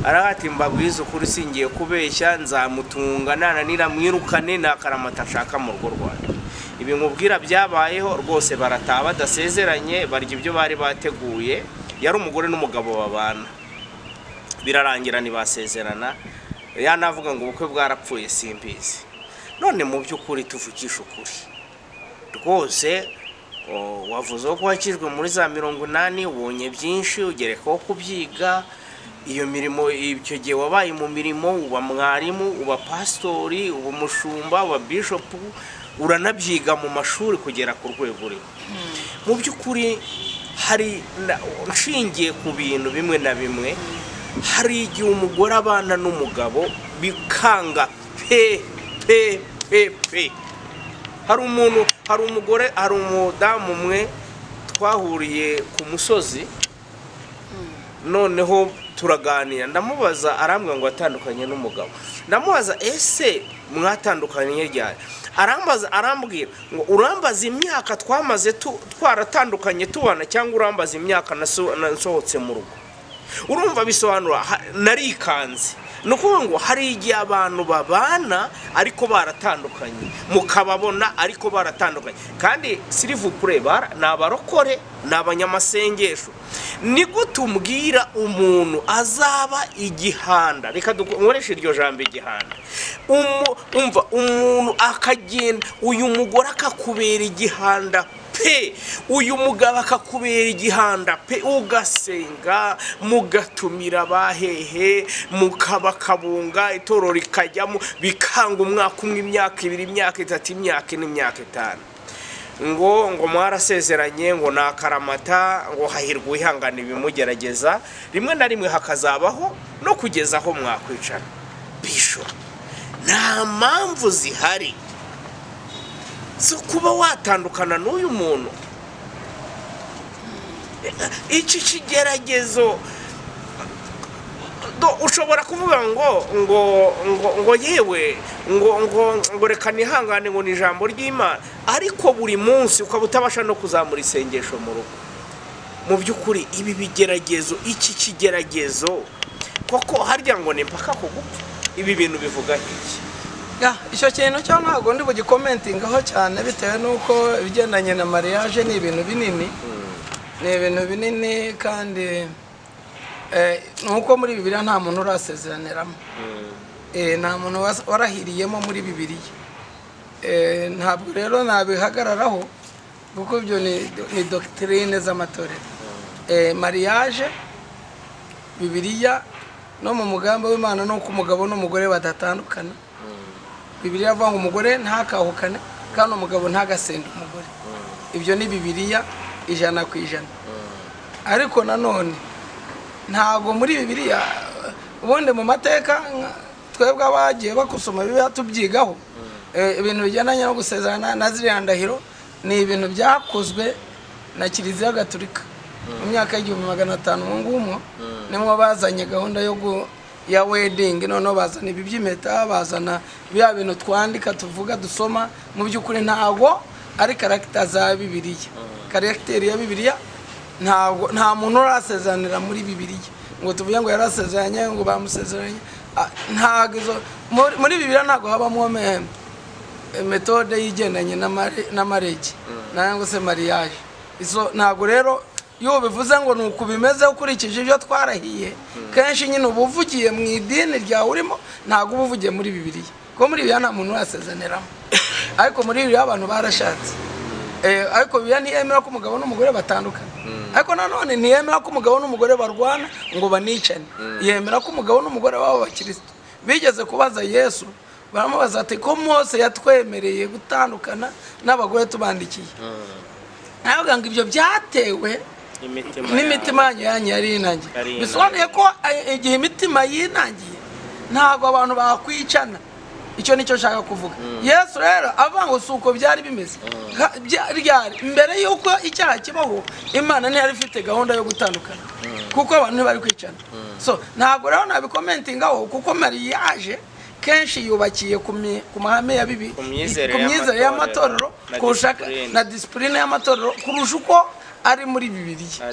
arahati mbabwiza ukuri singiye kubeshya, nzamutunga nananira mwirukane n'akaramata ashaka mu rugo rwanjye. Ibi nkubwira byabayeho, rwose barataha badasezeranye, barya ibyo bari bateguye. Yari umugore n'umugabo babana, birarangira ntibasezerana. Yanavuga ngo ubukwe bwarapfuye simbizi. None mu by'ukuri tuvukisha ukuri, rwose wavuze ko wakijwe muri za 80, ubonye byinshi, ugerekaho kubyiga. iyo mirimo icyo gihe wabaye mu mirimo, uba mwarimu, uba pastori, uba umushumba, uba bishop, uranabyiga mu mashuri kugera ku rwego uriho. Mu by'ukuri hari nshingiye ku bintu bimwe na bimwe, hari igihe umugore abana n'umugabo bikanga pe. Hari umugore, hari umudamu umwe twahuriye ku musozi, noneho turaganira, ndamubaza, arambwira ngo atandukanye n'umugabo. Ndamubaza ese mwatandukanye ryari? Arambwira ngo urambaza imyaka twamaze twaratandukanye tubana, cyangwa urambaza imyaka nasohotse mu rugo. Urumva bisobanura narikanze. Nukuvuga ngo hari igihe abantu babana ariko baratandukanye, mukababona ariko baratandukanye, kandi s'il-vous-plaît ni abarokore, ni abanyamasengesho. Ni gute umbwira umuntu azaba igihanda? Reka nkoreshe iryo jambo igihanda. Umva umuntu akagenda, uyu mugore akakubera igihanda pe, uyu mugabo akakubera igihanda pe, ugasenga, mugatumira bahehe, mukabakabunga, itorero rikajyamo, bikanga umwaka umwe, imyaka ibiri, imyaka itatu, imyaka ine, imyaka itanu. Ngo mwarasezeranye, ngo nakaramata, ngo hahirwa uwihangana ibimugerageza, rimwe na rimwe hakazabaho no kugeza aho mwakwicara. Bisho, nta mpamvu zihari zo kuba watandukana n'uyu muntu. Iki kigeragezo ushobora kuvuga ngo yewe ngo reka nihangane, ngo ni ijambo ry'Imana, ariko buri munsi ukaba utabasha no kuzamura isengesho mu rugo. Mu by'ukuri ibi bigeragezo, iki kigeragezo koko harya ngo ni mpaka kugupfa, ibi bintu bivuga iki? Icyo kintu cyo ntabwo ndi bugikomentingaho cyane, bitewe n'uko ibigendanye na mariage ni ibintu binini. Ni ibintu binini, kandi nuko muri Bibiliya nta muntu urasezeraniramo. Nta muntu warahiriyemo muri Bibiliya. Ntabwo rero nabihagararaho, kuko ibyo ni doctrine z'amatorero. Mariage Bibiliya no mu mugambi w'Imana nuko umugabo n'umugore badatandukana. Bibiliya avuga ngo umugore ntakahukane, kandi umugabo ntagasende umugore. Ibyo ni Bibiliya 100%. Ariko nanone ntago muri Bibiliya, ubundi mu mateka twebwe abagiye bakusoma Bibiliya tubyigaho, ibintu bijyanye no gusezerana na ziriya ndahiro ni ibintu byakozwe na Kiliziya Gatolika mu myaka y'1500 ngumo. Nimwe bazanye gahunda ya wedding, noneho bazana ibi by'impeta, bazana bya bintu twandika, tuvuga, dusoma. Mu by'ukuri ntago ari character za Bibiliya. Character ya Bibiliya nta muntu urasezanira muri Bibiliya ngo tuvuye ngo yarasezeranye, ngo bamusezeranye. Ntago muri Bibiliya ntago habamo metode yigendanye na marriage, nango se mariage. Izo ntago rero iyo bivuze ngo nuko bimeze ukurikije ibyo twarahiye, kenshi nyine ubuvugiye mu idini rya urimo, ntago ubuvugiye muri Bibiliya. Ko muri Bibiliya nta muntu urasezaniramo, ariko muri Bibiliya abantu barashatse. Ariko Bibiliya ntiyemera ko umugabo n'umugore batandukana. Ariko nanone ntiyemera ko umugabo n'umugore barwana ngo banicane. Yemera ko umugabo n'umugore baba bakristo. Bigeze kubaza Yesu, baramubaza ati ko Mose yatwemereye gutandukana n'abagore tubandikiye. Navuga ngo ibyo byatewe n'imitima yanyu yari inangiye. Bisobanuye ko igihe imitima yinangiye ntago abantu bakwicana. Icyo nicyo nshaka kuvuga. Yesu rero avuga ngo suko byari bimeze. Mbere yuko icyaha kibaho, Imana ntiyari ifite gahunda yo gutandukana, kuko abantu ntibari kwicana. So ntago rero nabikomentingaho, kuko mariage kenshi yubakiye ku mahame ya Bibiliya, ku myizere y'amatorero, kushaka na discipline y'amatorero, kurusha uko ari muri Bibiliya.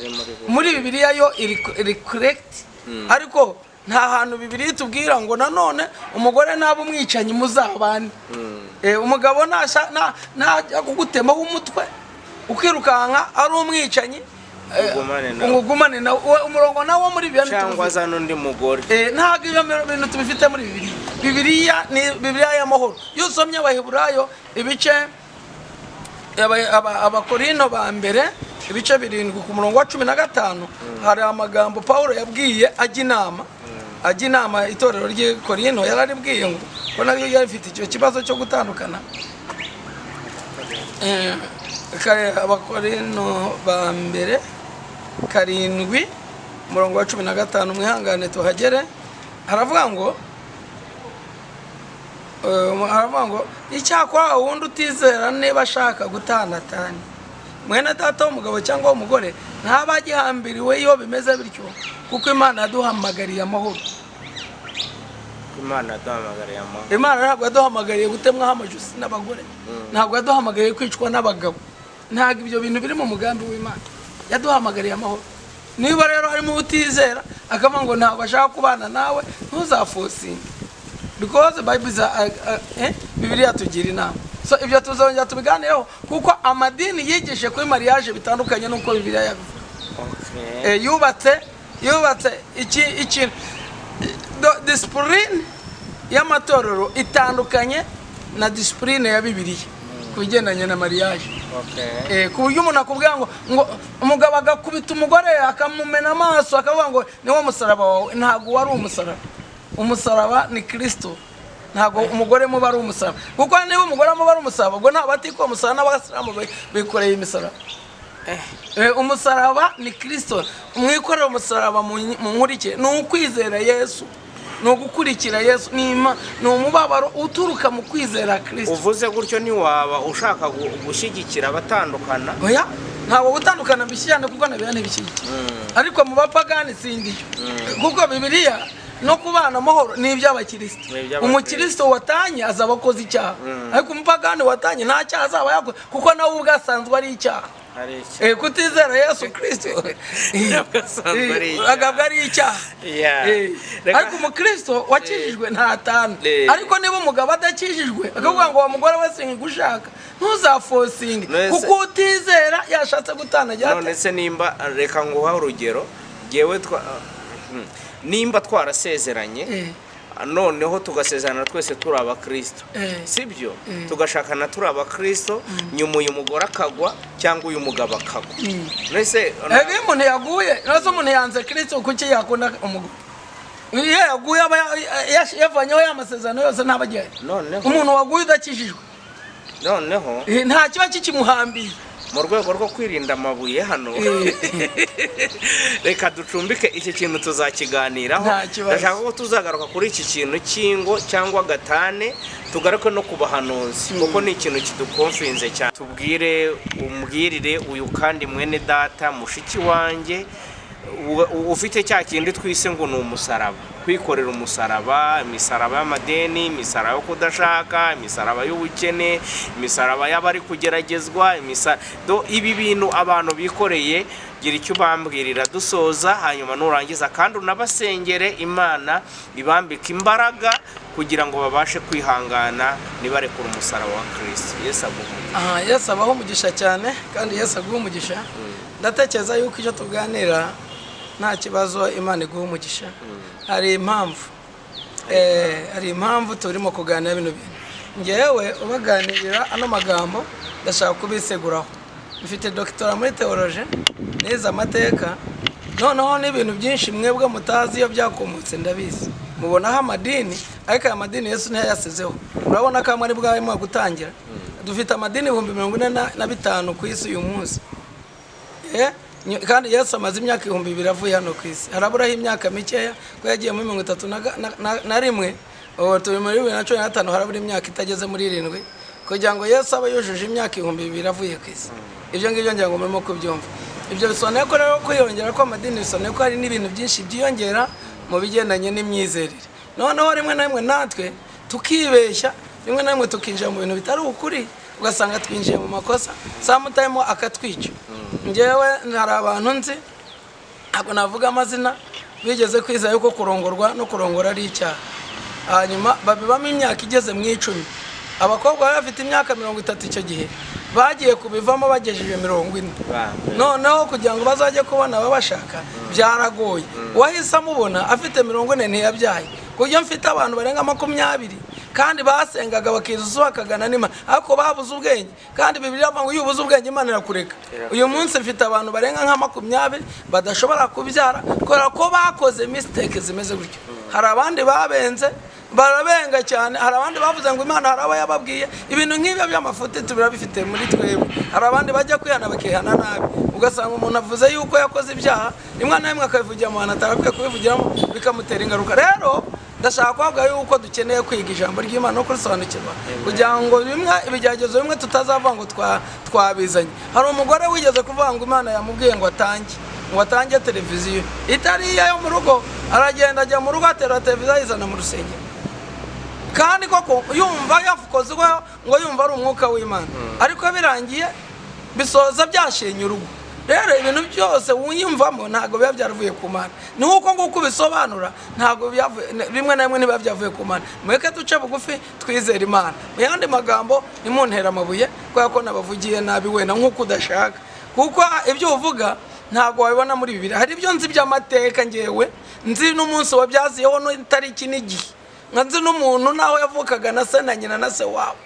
Muri Bibiliya yo iri correct, ariko nta hantu Bibiliya tubwira ngo nanone umugore nabo umwicanyi muzabane. Umugabo nta kugutema umutwe ukirukanka ari umwicanyi, ungugumane na umurongo nawo muri Bibiliya cyangwa za nundi mugore. Ntago iyo bintu tubifite muri Bibiliya. Bibiliya ni Bibiliya y'amahoro. Iyo usomye Abaheburayo ibice Abakorino ba mbere ibice 7 ku murongo wa 15 hari amagambo Paulo yabwiye ajya inama itorero ry'i Korinto, yararibwiye ngo ko nayo yarifite icyo kibazo cyo gutandukana. Abakorinto ba mbere 7 umurongo wa 15 mwihangane tuhagere. Haravuga ngo icyakora wundi utizera niba ashaka gutandatana mwene data w'umugabo cyangwa w'umugore ntabagihambiriwe iyo bimeze bityo, kuko Imana yaduhamagariye amahoro. Imana ntabwo yaduhamagariye gutemwaho amajosi n'abagore, ntabwo yaduhamagariye kwicwa n'abagabo, ntabwo ibyo bintu biri mu mugambi w'Imana. Yaduhamagariye amahoro. Niba rero harimo utizera akavuga ngo ntabwo ashaka kubana nawe, ntuzafosinge, because Bibiliya tugira inama. So ibyo tuzongera tubiganireho, kuko amadini yigishe kuri mariage bitandukanye nuko Bibiliya yabivuga. yubatse iki discipline y'amatorero itandukanye na discipline ya Bibiliya kubigendanye na mariage. Ku buryo umuntu akubwira ngo umugabo agakubita umugore akamumena amaso akavuga ngo niwo musaraba wawe, ntabwo wari umusaraba. Umusaraba ni Kristo, ntabwo umugore muba ari umusaraba. Kuko niba umugore muba ari umusaraba, ubwo nta batiko umusaraba n'abasilamu bikoreye imisaraba. Umusaraba ni Kristo. Mwikorera umusaraba mu nkurike ni ukwizera Yesu, ni ugukurikira Yesu, ni umubabaro uturuka mu kwizera Kristo. Uvuze gutyo ntiwaba ushaka gushyigikira abatandukana? Oya, ntabwo gutandukana bishyirane kuko nabiya ntibishyigikira. Ariko mu bapagani sindiyo, kuko Bibiliya no kubana amahoro ni iby'abakristo. Umukristo watanye azaba akoze icyaha, ariko umupagani watanye nta cyaha azaba yakoze, kuko nawe ubwasanzwe ari icyaha. Kutizera Yesu Kristo agabwa ari icyaha. Ariko umukristo wakijijwe ntatana. Ariko niba umugabo adakijijwe akavuga ngo wa mugore wese ngigushaka, ntuzafosinge, kuko utizera yashatse gutana cyane. None se nimba reka nguha urugero, jewe nimba twarasezeranye noneho tugasezerana twese turi abakristo, sibyo? Tugashakana turi abakristo, nyuma uyu mugore akagwa cyangwa uyu mugabo akagwa. Nese umuntu yaguye, nazo umuntu yanze Kristo kuki yakunda umugore? Iyo yaguye yavanyeho y'amasezerano yose ntabagiye. Umuntu waguye udakijijwe, noneho nta kiba kikimuhambiye. Mu rwego rwo kwirinda amabuye hano, reka ducumbike iki kintu tuzakiganiraho. Ndashaka ko tuzagaruka kuri iki kintu cy'ingo cyangwa gatane, tugaruke no kubahanuzi, kuko ni ikintu kidukonfinze cyane. Tubwire umbwirire uyu kandi mwene data mushiki wanjye ufite cya kindi twise ngo ni umusaraba, kwikorera umusaraba, imisaraba y'amadeni, imisaraba yo kudashaka, imisaraba y'ubukene, imisaraba y'abari kugeragezwa, ibi bintu abantu bikoreye. Gira icyo bambwirira dusoza, hanyuma nurangiza kandi unabasengere Imana ibambika imbaraga kugira ngo babashe kwihangana nibarekura umusaraba wa Kristo. Yesu aguhe. Yesu abaho umugisha cyane, kandi Yesu aguhe umugisha. Ndatekereza yuko icyo tuganira nta kibazo, Imana iguhe umugisha. Hari impamvu turimo kuganira bino bintu. Ngewe ubaganirira ano magambo ndashaka kubiseguraho. Mfite doctora muri theology, neza amateka, noneho n'ibintu byinshi mwebwe mutazi iyo byakomotse ndabizi. Mubonaho amadini, ariko aya madini Yesu ntiyayasizeho. Urabona ko amwe bw'arimo gutangira. Dufite amadini 45,000 ku isi uyu munsi. Kandi Yesu amaze imyaka 2,000 avuye hano ku isi. Haraburaho imyaka mikeya ko yagiye muri 31, turi muri 2015, harabura imyaka itageze muri 7 kugira ngo Yesu abe yujuje imyaka 2,000 avuye ku isi. Ibyo ngibyo ngira ngo murimo kubyumva. Ibyo bisobanuye ko rero kwiyongera ko amadini bisobanuye ko hari n'ibintu byinshi byiyongera mu bigendanye n'imyizerere. Noneho rimwe na rimwe natwe tukibeshya, rimwe na rimwe tukinjira mu bintu bitari ukuri, ugasanga twinjiye mu makosa, samutayemo akatwica. Ngewe hari abantu nzi, ntabwo navuga amazina, bigeze kwizera yuko kurongorwa no kurongora ari icyaha, hanyuma babibamo imyaka igeze mu 10. Abakobwa bari bafite imyaka 30 icyo gihe, bagiye kubivamo bagejeje 40. Noneho kugira ngo bazajye kubona babashaka byaragoye. Wahise amubona afite 40 ntiyabyaye. Kujya mfite abantu barenga 20 kandi basengaga bakizuza bakagana n'Imana ariko babuze ubwenge kandi Bibiliya ivuga ngo iyo ubuze ubwenge Imana irakureka. Uyu munsi mfite abantu barenga nka 20 badashobora kubyara kubera ko bakoze mistake zimeze gutyo. Hari abandi babenze barabenga cyane, hari abandi bavuze ngo Imana haraba yababwiye ibintu nk'ibyo by'amafuti tubira bifite muri twebwe. Hari abandi bajya kwihana bakihana nabi, ugasanga umuntu avuze yuko yakoze ibyaha rimwe na rimwe akabivugira mu atarakwiye kubivugiramo bikamutera ingaruka. Rero ndashaka kuvuga yuko dukeneye kwiga ijambo ry'Imana no kurisobanukirwa kugira ngo bimwe ibijyagezo bimwe tutazavuga ngo twabizanye. Hari umugore wigeze kuvuga ngo Imana yamubwiye ngo atange televiziyo itari iyo mu rugo, aragenda ajya mu rugo atera televiziyo ayizana mu rusengero kandi koko yumva yafukoze ngo yumva ari umwuka w'Imana, ariko birangiye bisoza byashenye urugo. Rero ibintu byose wuyumvamo ntago biba byaravuye ku Mana, ni uko nguko bisobanura ntago bimwe na bimwe niba byavuye ku Mana. Mweke duce bugufi twizera Imana. Mu yandi magambo nimuntera amabuye kwa ko nabavugiye nabi wena nkuko udashaka, kuko ibyo uvuga ntago wabibona muri Bibiliya. Hari ibyo nzi by'amateka ngewe nzi n'umunsi wabyaziyeho n'itariki n'igihe, nzi n'umuntu naho yavukaga na se na nyina na se wabo,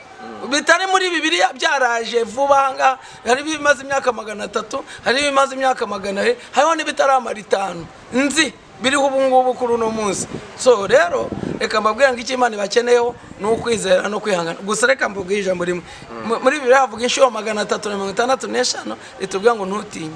bitari muri Bibiliya byaraje vuba nga. Hari bimaze imyaka 300, hari bimaze imyaka 400, hariho n'ibitaramara 5 nzi biriho ubu ngubu kuri uno munsi. So rero reka mbabwira ngo icyo Imana bakeneyeho ni ukwizera no kwihangana gusa. Reka mbabwire ijambo rimwe muri Bibiliya havuga inshuro 365 ritubwira ngo ntutinye.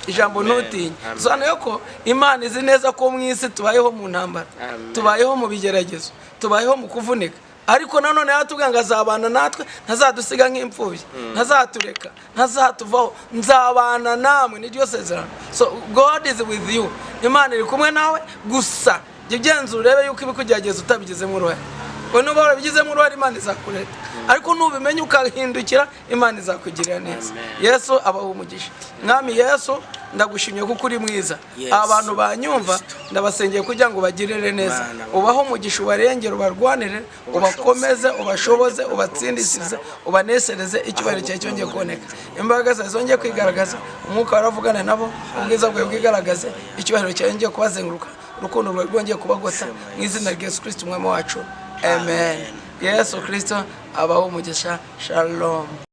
Ijambo ntutinye sobanura ko Imana izi neza ko mu isi tubayeho mu ntambara, tubayeho mu bigeragezo, tubayeho mu kuvunika, ariko nanone yatubwira ngo azabana natwe, ntazadusiga nk'imfubyi, ntazatureka, ntazatuvaho, nzabana namwe, ni ryo sezerano. So God is with you, Imana iri kumwe nawe gusa genzura urebe yuko ibikugerageza utabigizemo uruhare. Ngo nuba warabigizemo uruhare Imana izakureta, ariko nubimenye ukahindukira Imana izakugirira neza. Yesu abaho umugisha. Mwami Yesu ndagushimye kuko uri mwiza. Abantu banyumva ndabasengeye kugira ngo bagirire neza, ubaho umugisha, ubarengere, ubarwanire, ubakomeze, ubashoboze, ubatsindisize, ubanesereze, icyubahiro cyawe cyongeye kuboneka, imbaraga zawe zongeye kwigaragaza, umwuka waravugana nabo, ubwiza bwawe bwigaragaze, icyubahiro cyawe cyongeye kubazenguruka, urukundo rwawe rwongeye kubagota, mu izina rya Yesu Kristo umwami wacu. Amen. Yesu Kristo abaho umugisha. Shalom.